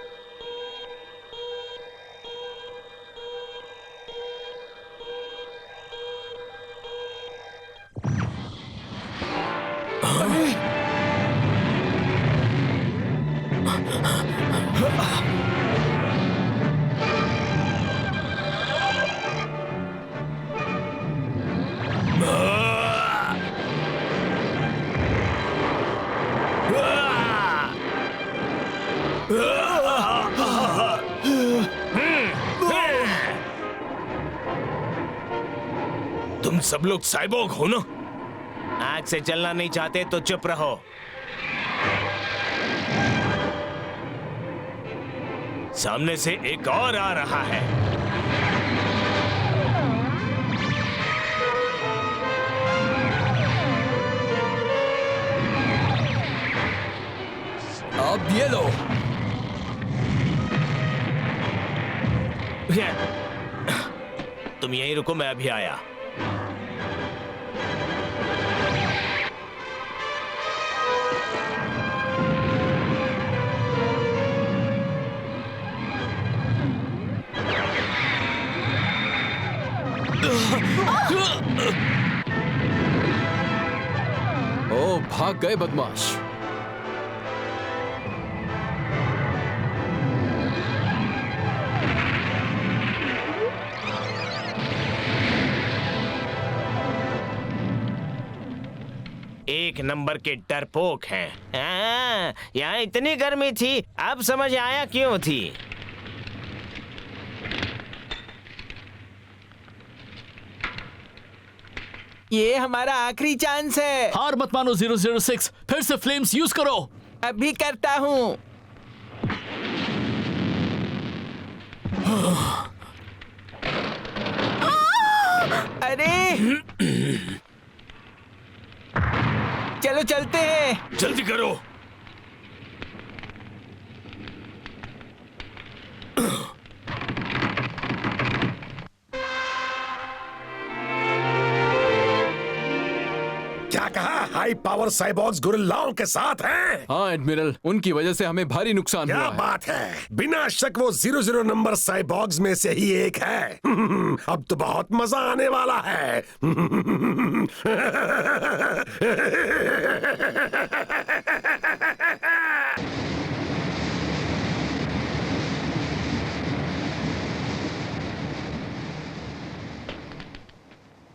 तुम सब लोग साइबॉर्ग हो ना? आग से चलना नहीं चाहते तो चुप रहो। सामने से एक और आ रहा है। अब ये लो। तुम यहीं रुको, मैं अभी आया। ओ, भाग गए बदमाश। एक नंबर के डरपोक हैं। हाँ, यहाँ इतनी गर्मी थी, अब समझ आया क्यों थी। ये हमारा आखिरी चांस है। हार मत मानो 006, फिर से फ्लेम्स यूज करो। अभी करता हूँ। अरे चलो चलते हैं। जल्दी करो। क्या कहा? हाई पावर साइबॉर्ग्स गोरिल्लाओं के साथ हैं? हाँ एडमिरल, उनकी वजह से हमें भारी नुकसान क्या हुआ है। बात है? बिना शक वो 00 नंबर साइबॉर्ग्स में से ही एक है। अब तो बहुत मजा आने वाला है।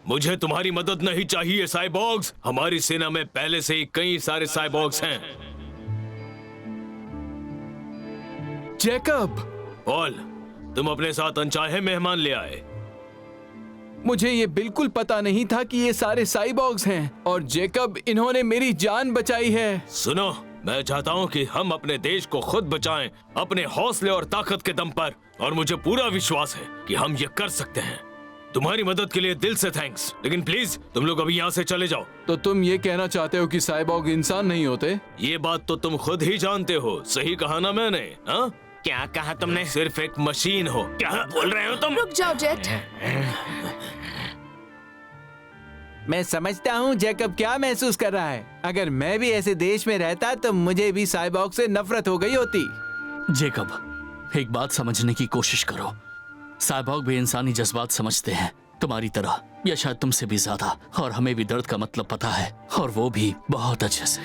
मुझे तुम्हारी मदद नहीं चाहिए साइबॉर्ग्स। हमारी सेना में पहले से ही कई सारे साइबॉर्ग्स हैं। जैकब, पॉल, तुम अपने साथ अनचाहे मेहमान ले आए। मुझे ये बिल्कुल पता नहीं था कि ये सारे साइबॉर्ग्स हैं। और जैकब, इन्होंने मेरी जान बचाई है। सुनो, मैं चाहता हूँ कि हम अपने देश को खुद बचाएं, अपने हौसले और ताकत के दम पर, और मुझे पूरा विश्वास है कि हम ये कर सकते हैं। तुम्हारी मदद के लिए दिल से थैंक्स, लेकिन प्लीज तुम लोग अभी यहाँ से चले जाओ। तो तुम ये कहना चाहते हो कि साइबॉर्ग इंसान नहीं होते? ये बात तो तुम खुद ही जानते हो। सही कहा ना मैंने? हाँ, क्या कहा तुमने? सिर्फ एक मशीन हो। क्या बोल रहे हो तुम? रुक जाओ जेट। मैं समझता हूँ जैकब क्या महसूस कर रहा है। अगर मैं भी ऐसे देश में रहता तो मुझे भी साइबॉर्ग से नफरत हो गई होती। जेकब, एक बात समझने की कोशिश करो। साइबॉर्ग भी इंसानी जज्बात समझते हैं, तुम्हारी तरह या शायद तुमसे भी ज्यादा। और हमें भी दर्द का मतलब पता है, और वो भी बहुत अच्छे से।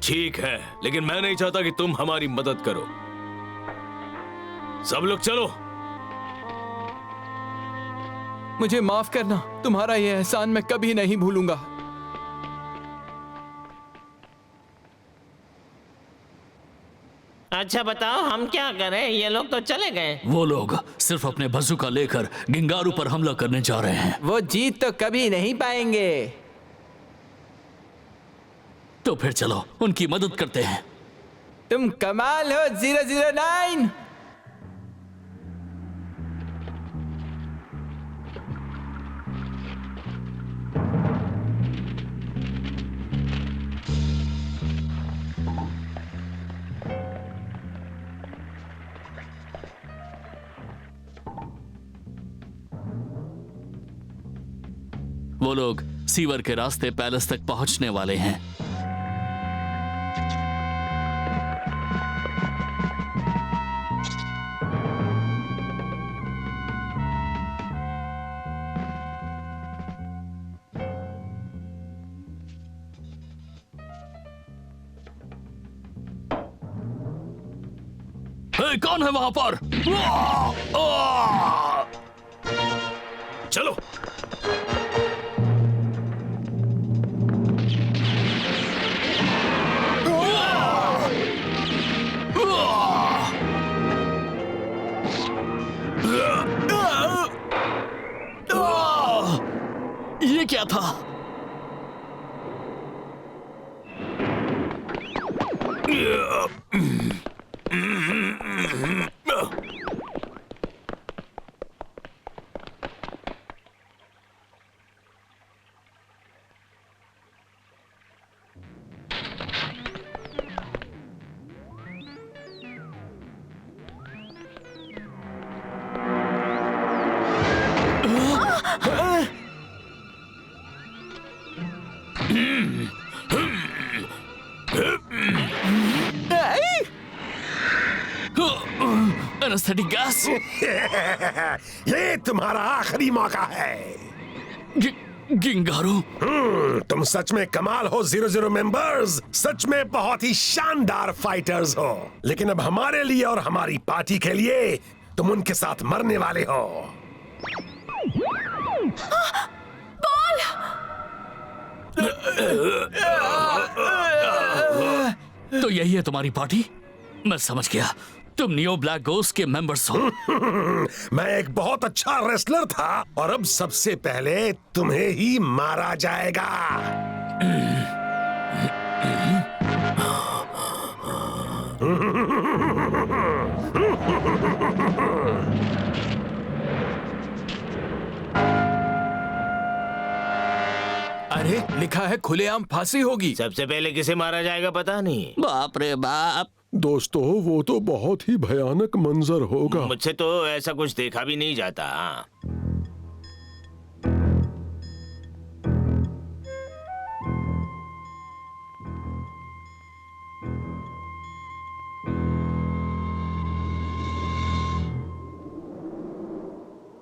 ठीक है, लेकिन मैं नहीं चाहता कि तुम हमारी मदद करो। सब लोग चलो। मुझे माफ करना, तुम्हारा यह एहसान मैं कभी नहीं भूलूंगा। अच्छा बताओ हम क्या करें? ये लोग तो चले गए। वो लोग सिर्फ अपने बंदूक लेकर गिंगारू पर हमला करने जा रहे हैं। वो जीत तो कभी नहीं पाएंगे। तो फिर चलो उनकी मदद करते हैं। तुम कमाल हो 009। वो लोग सीवर के रास्ते पैलेस तक पहुंचने वाले हैं। हे, कौन है वहां पर? चलो। ये क्या था? Anaesthetic gas. ये तुम्हारा आखिरी मौका है। गिंगारू, तुम सच में कमाल हो 00 मेंबर्स। सच में बहुत ही शानदार फाइटर्स हो, लेकिन अब हमारे लिए और हमारी पार्टी के लिए तुम उनके साथ मरने वाले हो। तो यही है तुम्हारी पार्टी? मैं समझ गया, तुम नियो ब्लैक गोस्ट के मेंबर्स हो। मैं एक बहुत अच्छा रेसलर था और अब सबसे पहले तुम्हें ही मारा जाएगा। अरे लिखा है खुलेआम फांसी होगी। सबसे पहले किसे मारा जाएगा पता नहीं। बाप रे बाप। दोस्तों, वो तो बहुत ही भयानक मंजर होगा। मुझसे तो ऐसा कुछ देखा भी नहीं जाता। हाँ।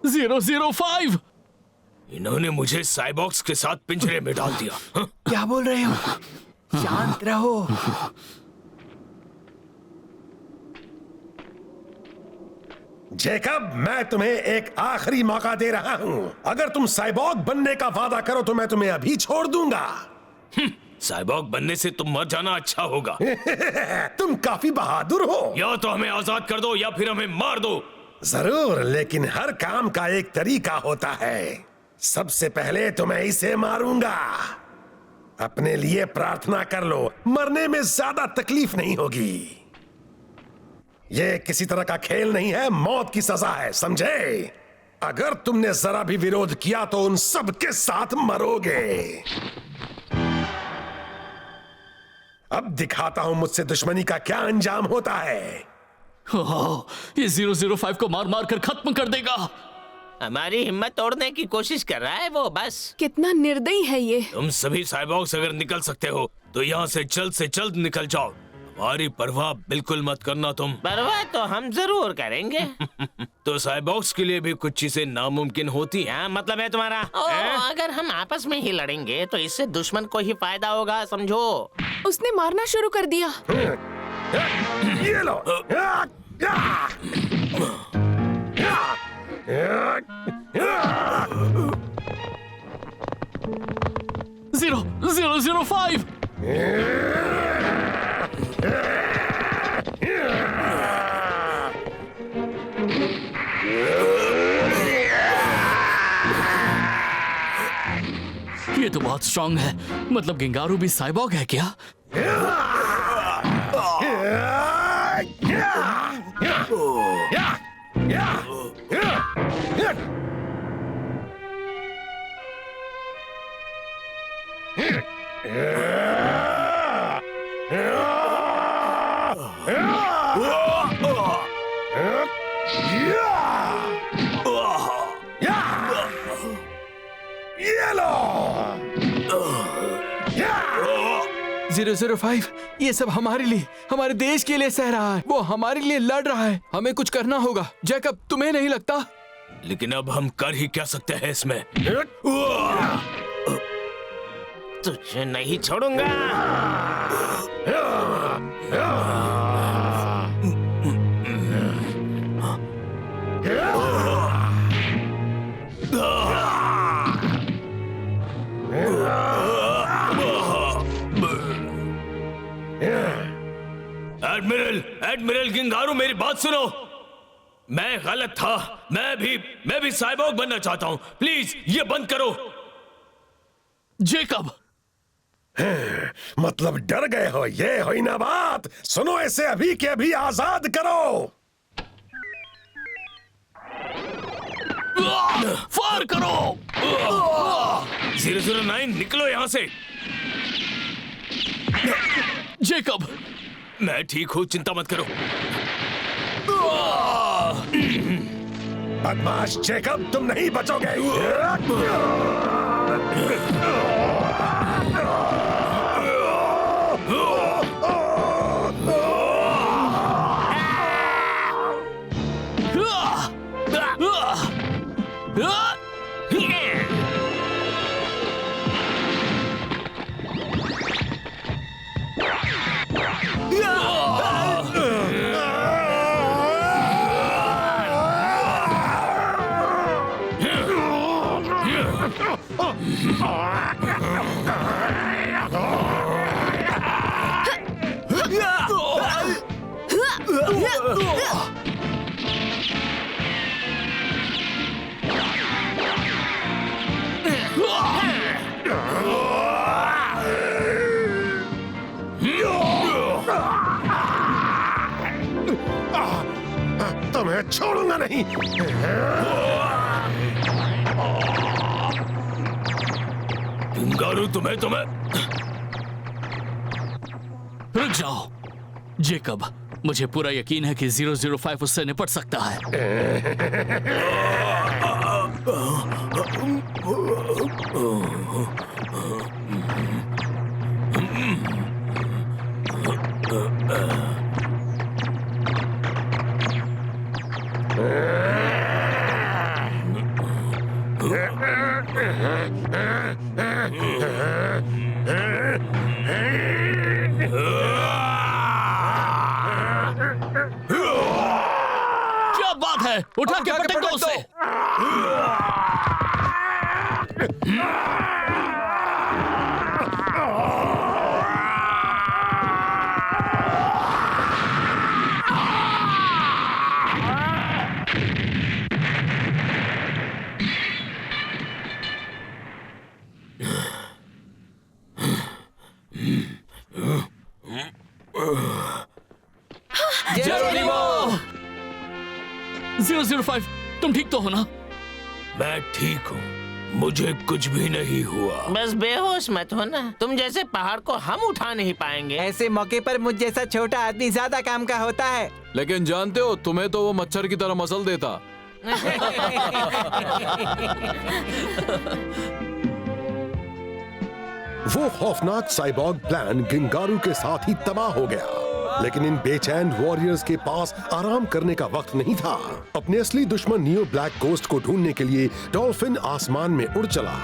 जीरो 005। इन्होंने मुझे साइबॉक्स के साथ पिंजरे में डाल दिया। हाँ? क्या बोल रहे हो? शांत रहो। जेकब, मैं तुम्हें एक आखिरी मौका दे रहा हूं। अगर तुम साइबॉर्ग बनने का वादा करो तो मैं तुम्हें अभी छोड़ दूंगा। साइबॉर्ग बनने से तुम मर जाना अच्छा होगा। तुम काफी बहादुर हो। या तो हमें आजाद कर दो या फिर हमें मार दो। जरूर, लेकिन हर काम का एक तरीका होता है। सबसे पहले तो मैं इसे मारूंगा। अपने लिए प्रार्थना कर लो, मरने में ज्यादा तकलीफ नहीं होगी। ये किसी तरह का खेल नहीं है, मौत की सजा है, समझे? अगर तुमने जरा भी विरोध किया तो उन सब के साथ मरोगे। अब दिखाता हूं मुझसे दुश्मनी का क्या अंजाम होता है। ये 005 को मार मार कर खत्म कर देगा। हमारी हिम्मत तोड़ने की कोशिश कर रहा है वो, बस। कितना निर्दयी है ये। तुम सभी साइबॉर्ग्स अगर निकल सकते हो तो यहाँ से जल्द निकल जाओ। हमारी परवाह बिल्कुल मत करना तुम। परवाह तो हम जरूर करेंगे। तो साइबॉर्ग्स के लिए भी कुछ चीजें नामुमकिन होती हैं। क्या मतलब है तुम्हारा? अगर हम आपस में ही लड़ेंगे तो इससे दुश्मन को ही फायदा होगा, समझो। उसने मारना शुरू कर दिया। ये लो। 005 ये तो बहुत स्ट्रांग है। मतलब गिंगारू भी साइबॉर्ग है क्या? जीरो 005 ये सब हमारे लिए, हमारे देश के लिए सह रहा है। वो हमारे लिए लड़ रहा है। हमें कुछ करना होगा। जैकब, तुम्हें नहीं लगता? लेकिन अब हम कर ही क्या सकते हैं इसमें? तुझे नहीं छोड़ूंगा। एडमिरल गिंगारू, मेरी बात सुनो। मैं गलत था। मैं भी साइबॉर्ग बनना चाहता हूं। प्लीज ये बंद करो। जेकब, मतलब डर गए हो? ये हुई ना बात। सुनो, ऐसे अभी के अभी आजाद करो। फायर करो। 009 निकलो यहां से। जेकब, मैं ठीक हूं, चिंता मत करो। बदमाश जेकब, तुम नहीं बचोगे। तुम्हें छोड़ूंगा नहीं। गिंगारू, तुम्हें रुक जाओ। जेकब, मुझे पूरा यकीन है कि 005 उससे निपट सकता है। क्या बात है? उठा के पटक दो उसे। 005, तुम ठीक तो हो ना? मैं ठीक हूँ, मुझे कुछ भी नहीं हुआ। बस बेहोश मत हो ना, तुम जैसे पहाड़ को हम उठा नहीं पाएंगे। ऐसे मौके पर मुझ जैसा छोटा आदमी ज्यादा काम का होता है। लेकिन जानते हो, तुम्हें तो वो मच्छर की तरह मसल देता। वो खौफनाक साइबॉर्ग प्लान गिंगारू के साथ ही तबाह हो गया, लेकिन इन बेचैन वॉरियर्स के पास आराम करने का वक्त नहीं था। अपने असली दुश्मन नियो ब्लैक गोस्ट को ढूंढने के लिए डॉल्फिन आसमान में उड़ चला।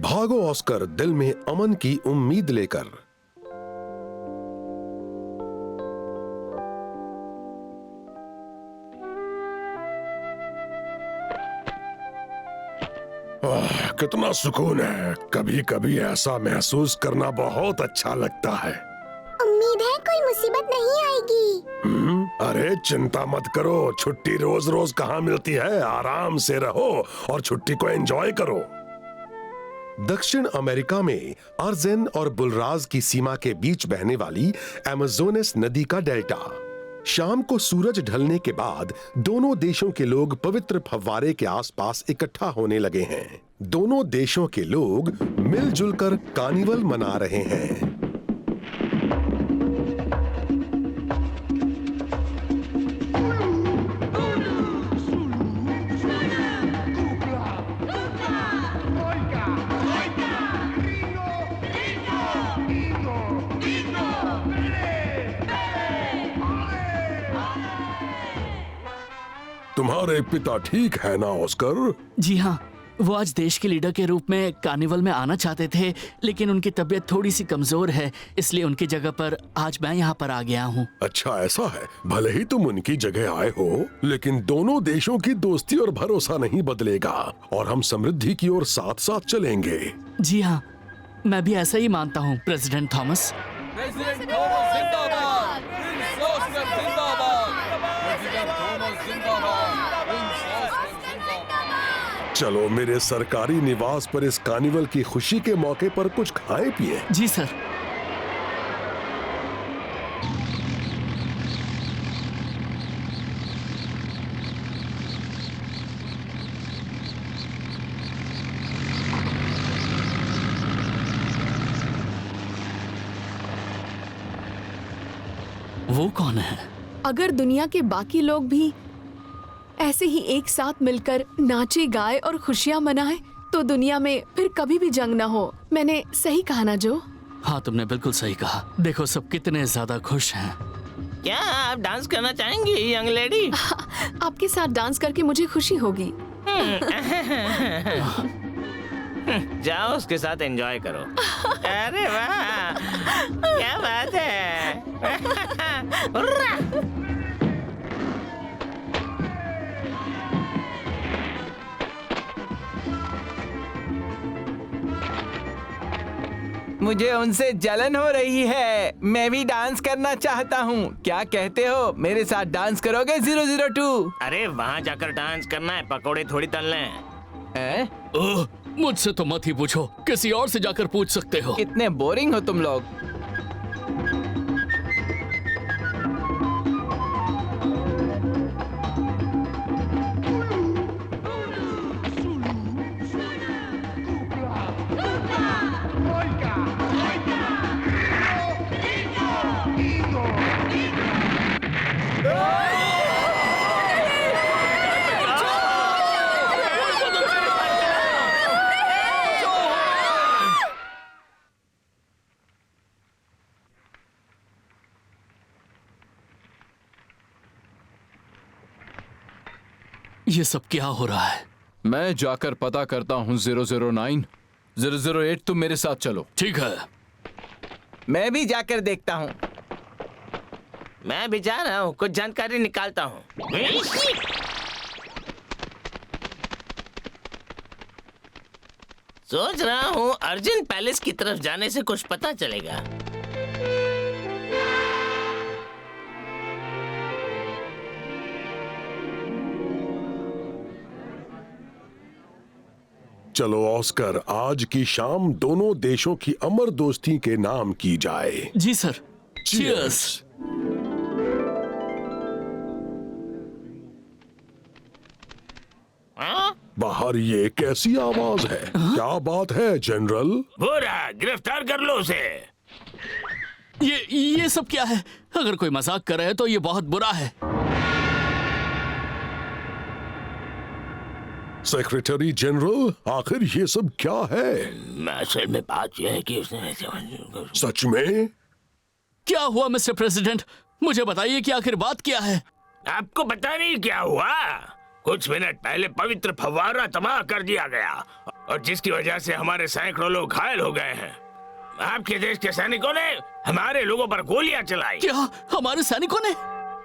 भागो ऑस्कर, दिल में अमन की उम्मीद लेकर। कितना सुकून है। कभी कभी ऐसा महसूस करना बहुत अच्छा लगता है। उम्मीद है कोई मुसीबत नहीं आएगी। अरे चिंता मत करो, छुट्टी रोज रोज कहाँ मिलती है। आराम से रहो और छुट्टी को एंजॉय करो। दक्षिण अमेरिका में अर्जेन और बुलराज की सीमा के बीच बहने वाली अमेज़ोनस नदी का डेल्टा। शाम को सूरज ढलने के बाद दोनों देशों के लोग पवित्र फव्वारे के आसपास इकट्ठा होने लगे हैं। दोनों देशों के लोग मिलजुल कर कार्निवल मना रहे हैं। तुम्हारे पिता ठीक है ना ऑस्कर? जी हाँ, वो आज देश के लीडर के रूप में कार्निवल में आना चाहते थे, लेकिन उनकी तबीयत थोड़ी सी कमजोर है, इसलिए उनकी जगह पर आज मैं यहाँ पर आ गया हूँ। अच्छा ऐसा है। भले ही तुम उनकी जगह आए हो, लेकिन दोनों देशों की दोस्ती और भरोसा नहीं बदलेगा और हम समृद्धि की ओर साथ साथ चलेंगे। जी हाँ, मैं भी ऐसा ही मानता हूँ प्रेसिडेंट थॉमस। चलो मेरे सरकारी निवास पर इस कार्निवल की खुशी के मौके पर कुछ खाएं पिए। जी सर। वो कौन है? अगर दुनिया के बाकी लोग भी ऐसे ही एक साथ मिलकर नाचे गाए और खुशियां मनाए तो दुनिया में फिर कभी भी जंग ना हो। मैंने सही कहा ना जो? हाँ, तुमने बिल्कुल सही कहा। देखो सब कितने ज्यादा खुश हैं। क्या आप डांस करना चाहेंगी यंग लेडी? आपके साथ डांस करके मुझे खुशी होगी। जाओ उसके साथ एंजॉय करो। अरे वाह, क्या बात है। मुझे उनसे जलन हो रही है। मैं भी डांस करना चाहता हूँ। क्या कहते हो, मेरे साथ डांस करोगे 002? अरे वहाँ जाकर डांस करना है, पकोड़े थोड़ी तलने हैं। ओह, मुझसे तो मत ही पूछो, किसी और से जाकर पूछ सकते हो। कितने बोरिंग हो तुम लोग। ये सब क्या हो रहा है? मैं जाकर पता करता हूँ 009। 008 तुम मेरे साथ चलो। ठीक है। मैं भी जाकर देखता हूँ। मैं भी जा रहा हूँ, कुछ जानकारी निकालता हूँ। सोच रहा हूँ अर्जुन पैलेस की तरफ जाने से कुछ पता चलेगा। चलो ऑस्कर, आज की शाम दोनों देशों की अमर दोस्ती के नाम की जाए। जी सर। Cheers। बाहर ये कैसी आवाज है? क्या बात है जनरल? बुरा, गिरफ्तार कर लो उसे। ये सब क्या है? अगर कोई मजाक कर रहा है तो ये बहुत बुरा है। सेक्रेटरी जनरल, आखिर ये सब क्या है? असल में बात यह है कि उसने सच में? क्या हुआ मिस्टर प्रेसिडेंट? मुझे बताइए कि आखिर बात क्या है? आपको पता नहीं क्या हुआ? कुछ मिनट पहले पवित्र फव्वारा तबाह कर दिया गया और जिसकी वजह से हमारे सैकड़ों लोग घायल हो गए हैं। आपके देश के सैनिकों ने हमारे लोगों पर गोलियां चलाई। क्या हमारे सैनिकों ने?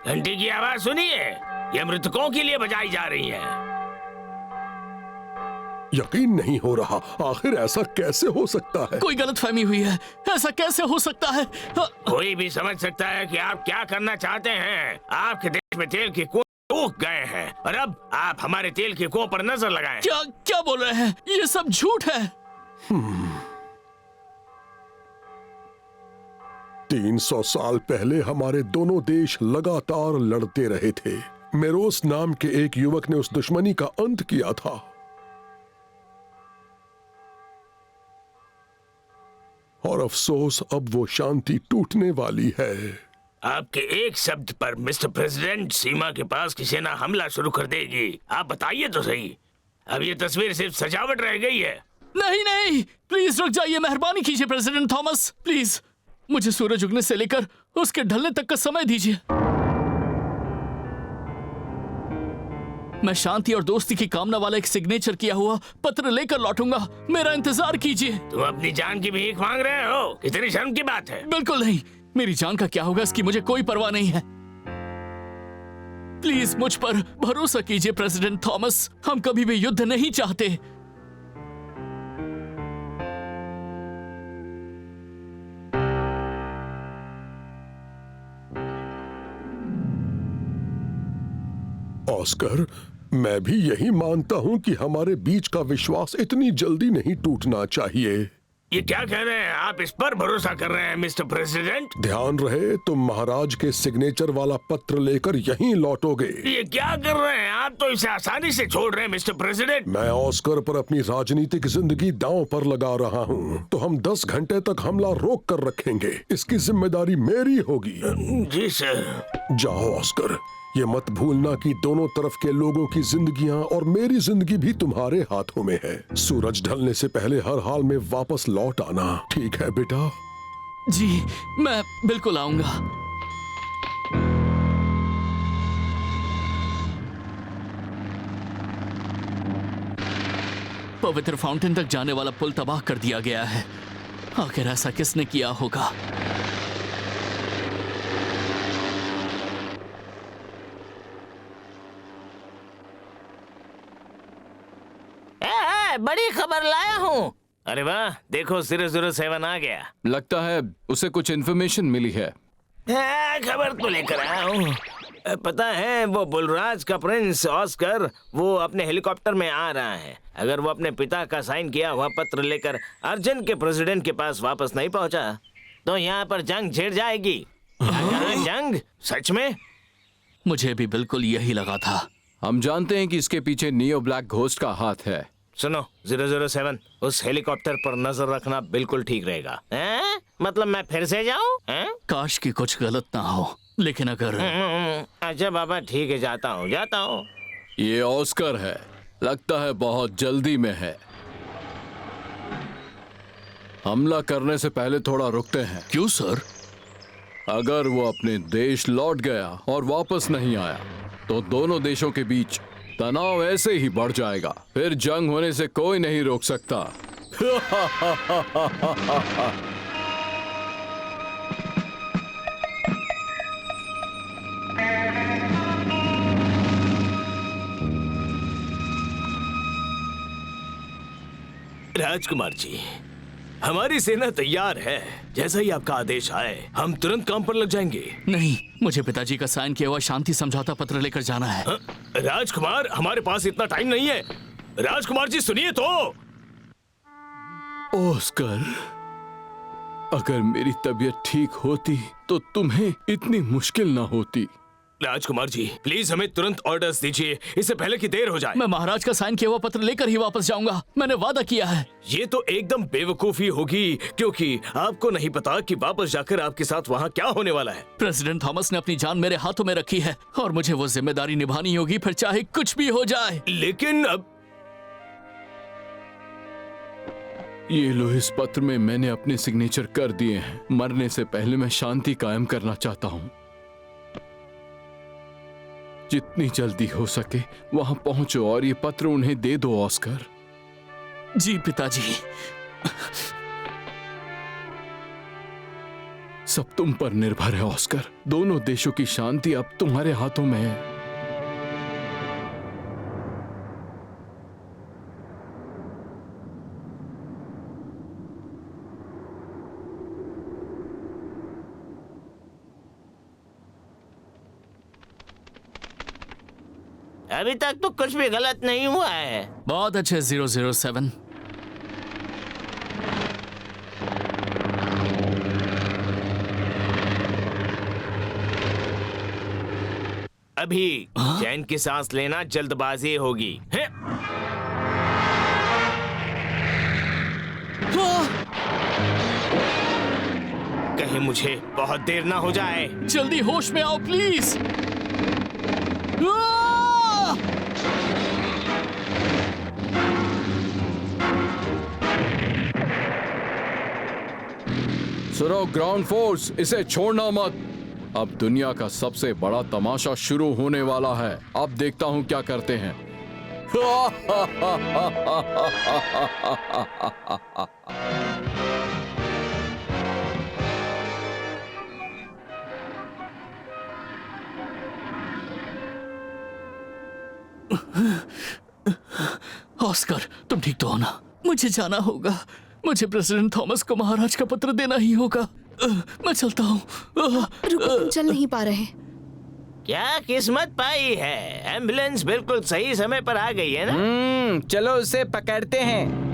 घंटी की आवाज सुनिए, ये मृतकों के लिए बजाई जा रही है। यकीन नहीं हो रहा, आखिर ऐसा कैसे हो सकता है? कोई गलतफहमी हुई है। ऐसा कैसे हो सकता है? कोई भी समझ सकता है कि आप क्या करना चाहते हैं। आपके देश में तेल के कुएं सूख गए हैं और अब आप हमारे तेल के कुओं पर नजर लगाएं। क्या बोल रहे हैं? ये सब झूठ है। 300 साल पहले हमारे दोनों देश लगातार लड़ते रहे थे। मेरोस नाम के एक युवक ने उस दुश्मनी का अंत किया था। और अफसोस अब वो शांति टूटने वाली है। आपके एक शब्द पर मिस्टर प्रेसिडेंट सीमा के पास की सेना हमला शुरू कर देगी। आप बताइए तो सही, अब ये तस्वीर सिर्फ सजावट रह गई है। नहीं, प्लीज रुक जाइए, मेहरबानी कीजिए प्रेसिडेंट थॉमस, प्लीज मुझे सूरज उगने से लेकर उसके ढलने तक का समय दीजिए। मैं शांति और दोस्ती की कामना वाला एक सिग्नेचर किया हुआ पत्र लेकर लौटूंगा। मेरा इंतजार कीजिए। तुम अपनी जान की भीख मांग रहे हो? कितनी शर्म की बात है। बिल्कुल नहीं, मेरी जान का क्या होगा इसकी मुझे कोई परवाह नहीं है। प्लीज मुझ पर भरोसा कीजिए प्रेसिडेंट थॉमस, हम कभी भी युद्ध नहीं चाहते। ऑस्कर, मैं भी यही मानता हूं कि हमारे बीच का विश्वास इतनी जल्दी नहीं टूटना चाहिए। ये क्या कह रहे हैं? आप इस पर भरोसा कर रहे हैं मिस्टर प्रेसिडेंट? ध्यान रहे, तुम महाराज के सिग्नेचर वाला पत्र लेकर यहीं लौटोगे। ये क्या कर रहे हैं आप? तो इसे आसानी से छोड़ रहे हैं मिस्टर प्रेसिडेंट। मैं ऑस्कर पर अपनी राजनीतिक जिंदगी दांव पर लगा रहा हूँ, तो हम 10 घंटे तक हमला रोक कर रखेंगे। इसकी जिम्मेदारी मेरी होगी। जी सर। जाओ ऑस्कर, ये मत भूलना कि दोनों तरफ के लोगों की जिंदगियां और मेरी जिंदगी भी तुम्हारे हाथों में है। सूरज ढलने से पहले हर हाल में वापस लौट आना, ठीक है बेटा? जी, मैं बिल्कुल आऊंगा। पवित्र फाउंटेन तक जाने वाला पुल तबाह कर दिया गया है। आखिर ऐसा किसने किया होगा? बड़ी खबर लाया हूँ। अरे वाह, देखो 007 आ गया। लगता है उसे कुछ इन्फॉर्मेशन मिली है। खबर तो लेकर आया हूँ। पता है, वो बुलराज का प्रिंस ऑस्कर वो अपने हेलीकॉप्टर में आ रहा है। अगर वो अपने पिता का साइन किया हुआ पत्र लेकर अर्जेंट के प्रेसिडेंट के पास वापस नहीं पहुंचा तो यहाँ पर जंग छिड़ जाएगी। कहाँ जंग? सच में? मुझे भी बिल्कुल यही लगा था। हम जानते हैं कि इसके पीछे नियो ब्लैक घोस्ट का हाथ है। सुनो 007, उस हेलीकॉप्टर पर नजर रखना बिल्कुल ठीक रहेगा। मतलब मैं फिर से जाऊँ? काश की कुछ गलत ना हो, लेकिन अगर अच्छा बाबा, ठीक है, जाता हूँ। ये ऑस्कर है, लगता है बहुत जल्दी में है। हमला करने से पहले थोड़ा रुकते हैं। क्यों सर? अगर वो अपने देश लौट गया और वापस नहीं आया तो दोनों देशों के बीच तनाव ऐसे ही बढ़ जाएगा। फिर जंग होने से कोई नहीं रोक सकता। राजकुमार जी, हमारी सेना तैयार है। जैसा ही आपका आदेश आए हम तुरंत काम पर लग जाएंगे। नहीं, मुझे पिताजी का साइन किया हुआ शांति समझौता पत्र लेकर जाना है। राजकुमार, हमारे पास इतना टाइम नहीं है। राजकुमार जी सुनिए तो। ऑस्कर, अगर मेरी तबीयत ठीक होती तो तुम्हें इतनी मुश्किल ना होती। राजकुमार जी प्लीज हमें तुरंत ऑर्डर्स दीजिए, इससे पहले कि देर हो जाए। मैं महाराज का साइन किया हुआ पत्र लेकर ही वापस जाऊंगा, मैंने वादा किया है। ये तो एकदम बेवकूफी होगी, क्योंकि आपको नहीं पता कि वापस जाकर आपके साथ वहाँ क्या होने वाला है। प्रेसिडेंट थॉमस ने अपनी जान मेरे हाथों में रखी है और मुझे वो जिम्मेदारी निभानी होगी, फिर चाहे कुछ भी हो जाए। लेकिन अब ये लो, इस पत्र में मैंने अपने सिग्नेचर कर दिए हैं। मरने से पहले मैं शांति कायम करना चाहता हूँ। जितनी जल्दी हो सके वहां पहुंचो और ये पत्र उन्हें दे दो ऑस्कर। जी पिताजी। सब तुम पर निर्भर है ऑस्कर। दोनों देशों की शांति अब तुम्हारे हाथों में है। अभी तक तो कुछ भी गलत नहीं हुआ है। बहुत अच्छे 007। अभी चैन की सांस लेना जल्दबाजी होगी। कहीं मुझे बहुत देर ना हो जाए। जल्दी होश में आओ प्लीज। सुनो ग्राउंड फोर्स, इसे छोड़ना मत। अब दुनिया का सबसे बड़ा तमाशा शुरू होने वाला है। अब देखता हूं क्या करते हैं। ऑस्कर, तुम ठीक तो हो ना? मुझे जाना होगा। मुझे प्रेसिडेंट थॉमस को महाराज का पत्र देना ही होगा। मैं चलता हूँ। रुको, तुम चल नहीं पा रहे। क्या किस्मत पाई है, एम्बुलेंस बिल्कुल सही समय पर आ गई है ना। चलो उसे पकड़ते हैं।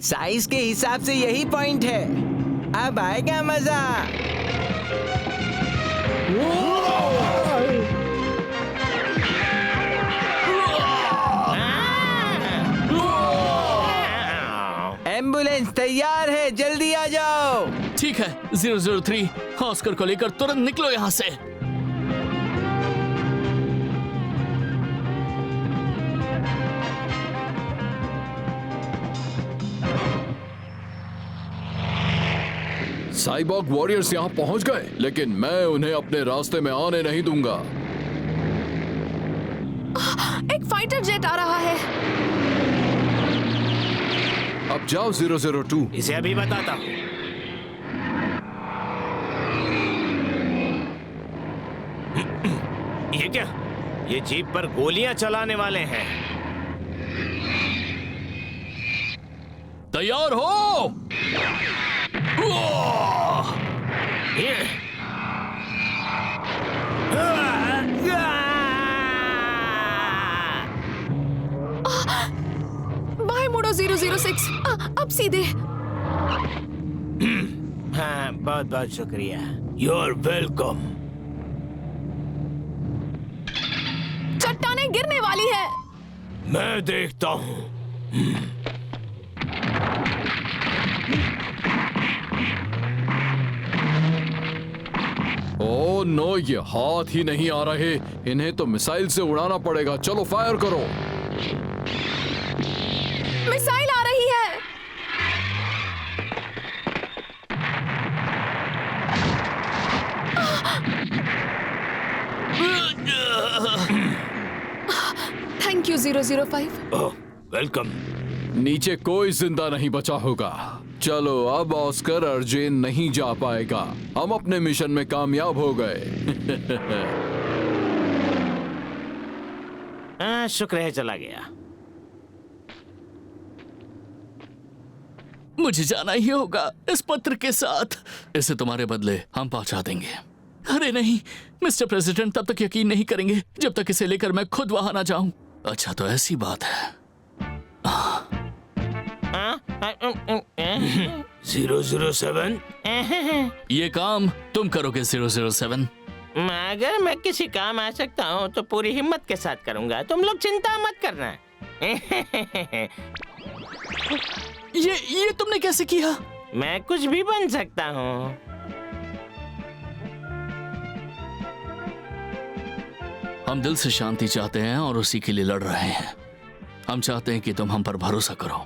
साइज के हिसाब से यही पॉइंट है। अब आएगा मजा। एम्बुलेंस तैयार है, जल्दी आ जाओ। ठीक है 003, ऑस्कर को लेकर तुरंत निकलो यहाँ से। साइबॉर्ग वॉरियर्स यहाँ पहुंच गए, लेकिन मैं उन्हें अपने रास्ते में आने नहीं दूंगा। एक फाइटर जेट आ रहा है। अब जाओ 002। इसे अभी बताता हूँ। ये क्या? ये जीप पर गोलियां चलाने वाले हैं। तैयार हो? बाएं मुड़ो 006। अब सीधे। हाँ, बहुत बहुत शुक्रिया। You are welcome. चट्टानें गिरने वाली है। मैं देखता हूँ। ओह नो, ये हाथ ही नहीं आ रहे। इन्हें तो मिसाइल से उड़ाना पड़ेगा। चलो फायर करो। मिसाइल आ रही है। Thank you 005। वेलकम। नीचे कोई जिंदा नहीं बचा होगा। चलो अब ऑस्कर अर्जेन नहीं जा पाएगा। हम अपने मिशन में कामयाब हो गए। शुक्र है चला गया। मुझे जाना ही होगा इस पत्र के साथ। इसे तुम्हारे बदले हम पहुंचा देंगे। अरे नहीं मिस्टर प्रेसिडेंट, तब तक यकीन नहीं करेंगे जब तक इसे लेकर मैं खुद वहां ना जाऊं। अच्छा तो ऐसी बात है। 007। ये काम तुम करोगे 007। अगर मैं किसी काम आ सकता हूँ तो पूरी हिम्मत के साथ करूंगा। तुम लोग चिंता मत करना। ये तुमने कैसे किया? मैं कुछ भी बन सकता हूँ। हम दिल से शांति चाहते हैं और उसी के लिए लड़ रहे हैं। हम चाहते हैं कि तुम हम पर भरोसा करो।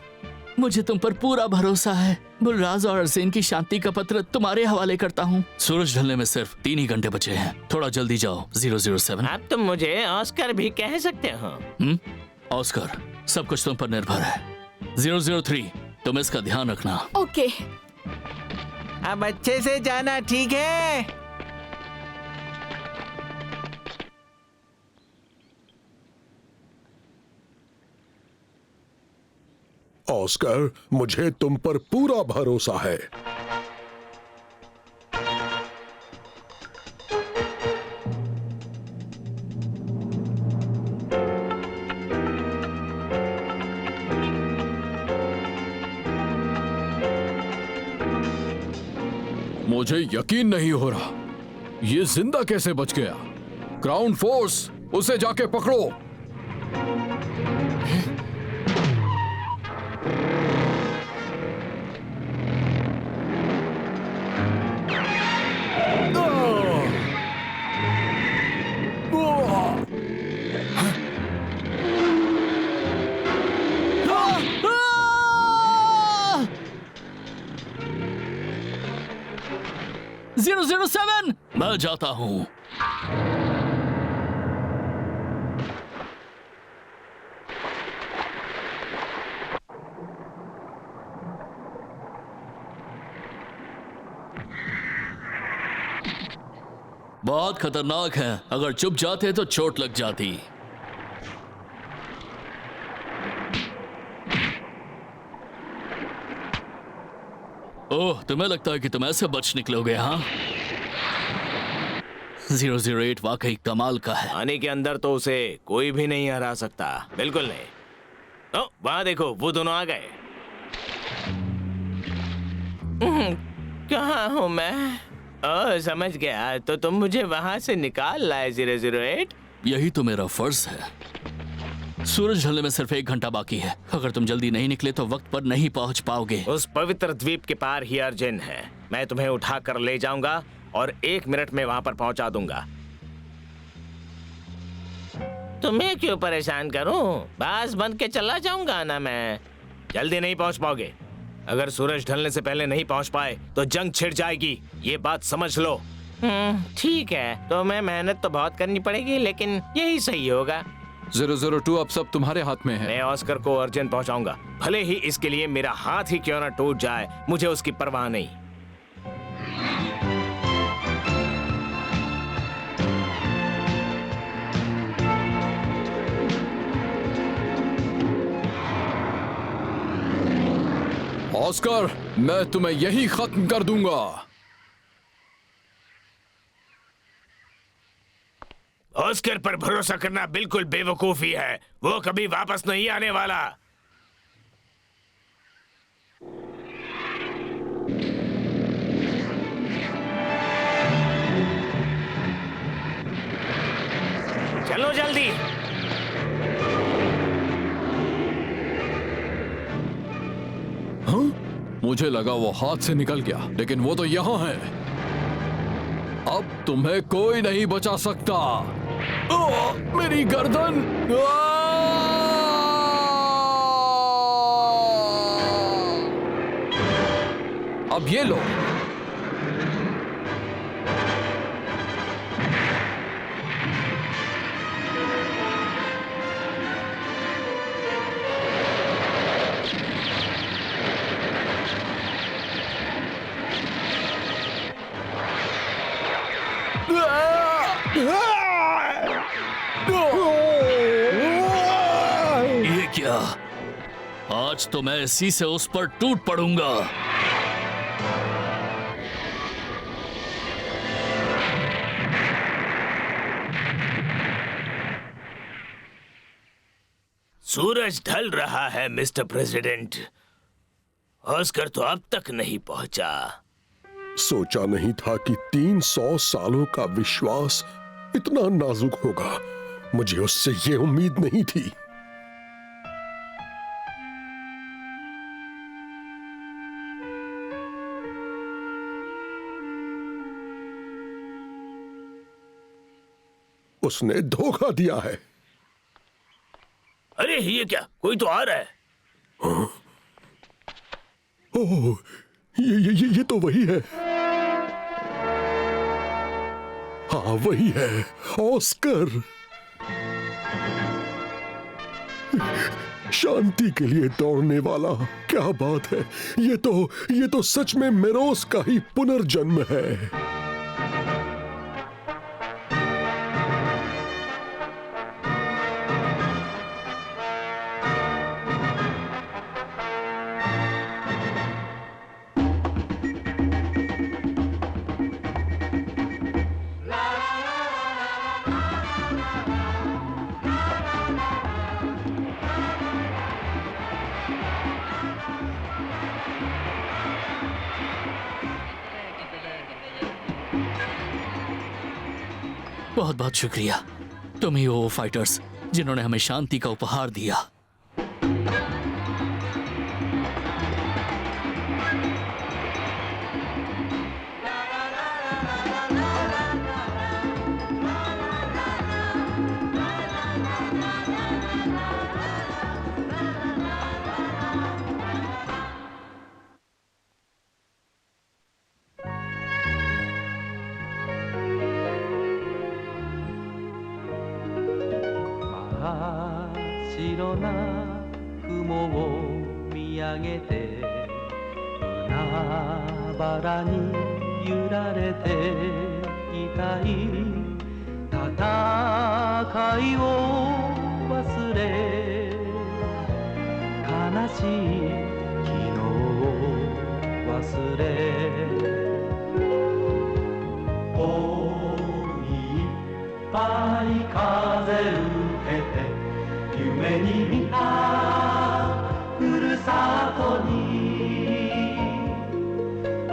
मुझे तुम पर पूरा भरोसा है। बुलराज और अर्जेन की शांति का पत्र तुम्हारे हवाले करता हूँ। सूरज ढलने में सिर्फ 3 ही घंटे बचे हैं। थोड़ा जल्दी जाओ 007। अब तुम मुझे ऑस्कर भी कह सकते हो। ऑस्कर, सब कुछ तुम पर निर्भर है। 003, तुम इसका ध्यान रखना। ओके। अब अच्छे से जाना, ठीक है? ऑस्कर, मुझे तुम पर पूरा भरोसा है। मुझे यकीन नहीं हो रहा, ये जिंदा कैसे बच गया? ग्राउंड फोर्स, उसे जाके पकड़ो। मैं जाता हूं। बहुत खतरनाक है। अगर चुप जाते तो चोट लग जाती। ओह, तुम्हें लगता है कि तुम ऐसे बच निकलोगे? हाँ, 008 वाकई कमाल का है। आने के अंदर तो उसे कोई भी नहीं हरा सकता। बिल्कुल नहीं। ओ, वहां देखो, वो दोनों आ गए। कहाँ हूँ मैं? ओह, समझ गया। तो तुम मुझे वहां से निकाल लाए 008। यही तो मेरा फर्ज है। सूरज ढलने में सिर्फ 1 घंटा बाकी है। अगर तुम जल्दी नहीं निकले तो वक्त पर नहीं पहुंच पाओगे। उस पवित्र द्वीप के पार ही अर्जुन है। मैं तुम्हें उठा कर ले जाऊंगा और 1 मिनट में वहां पर पहुंचा दूंगा। तुम्हें क्यों परेशान करूं? बस बंद के चला जाऊंगा ना मैं। जल्दी नहीं पहुंच पाओगे। अगर सूरज ढलने से पहले नहीं पहुंच पाए तो जंग छिड़ जाएगी। ये बात समझ लो। ठीक है, तो मैं मेहनत तो बहुत करनी पड़ेगी, लेकिन यही सही होगा। 002, अब सब तुम्हारे हाथ में है। मैं ऑस्कर को अर्जुन पहुंचाऊंगा, भले ही इसके लिए मेरा हाथ ही क्यों ना टूट जाए। मुझे उसकी परवाह नहीं। ऑस्कर, मैं तुम्हें यही खत्म कर दूंगा। ऑस्कर पर भरोसा करना बिल्कुल बेवकूफी है। वो कभी वापस नहीं आने वाला। चलो जल्दी। हाँ? मुझे लगा वो हाथ से निकल गया, लेकिन वो तो यहाँ है। अब तुम्हें कोई नहीं बचा सकता। मेरी गर्दन। अब ये लो। ये क्या? आज तो मैं इसी से उस पर टूट पड़ूंगा। सूरज ढल रहा है मिस्टर प्रेसिडेंट। ऑस्कर तो अब तक नहीं पहुंचा। सोचा नहीं था कि 300 सालों का विश्वास इतना नाजुक होगा। मुझे उससे ये उम्मीद नहीं थी। उसने धोखा दिया है। अरे ये क्या? कोई तो आ रहा है। हाँ? ओह, ये तो वही है। हाँ, वही है, ऑस्कर। शांति के लिए दौड़ने वाला। क्या बात है। ये तो सच में मेरोस का ही पुनर्जन्म है। बहुत बहुत शुक्रिया। तुम ही वो फाइटर्स जिन्होंने हमें शांति का उपहार दिया।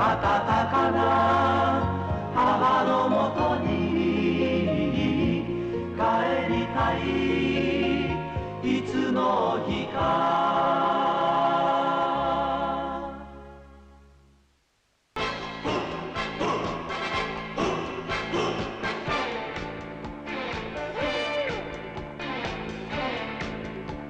Atataka na 母の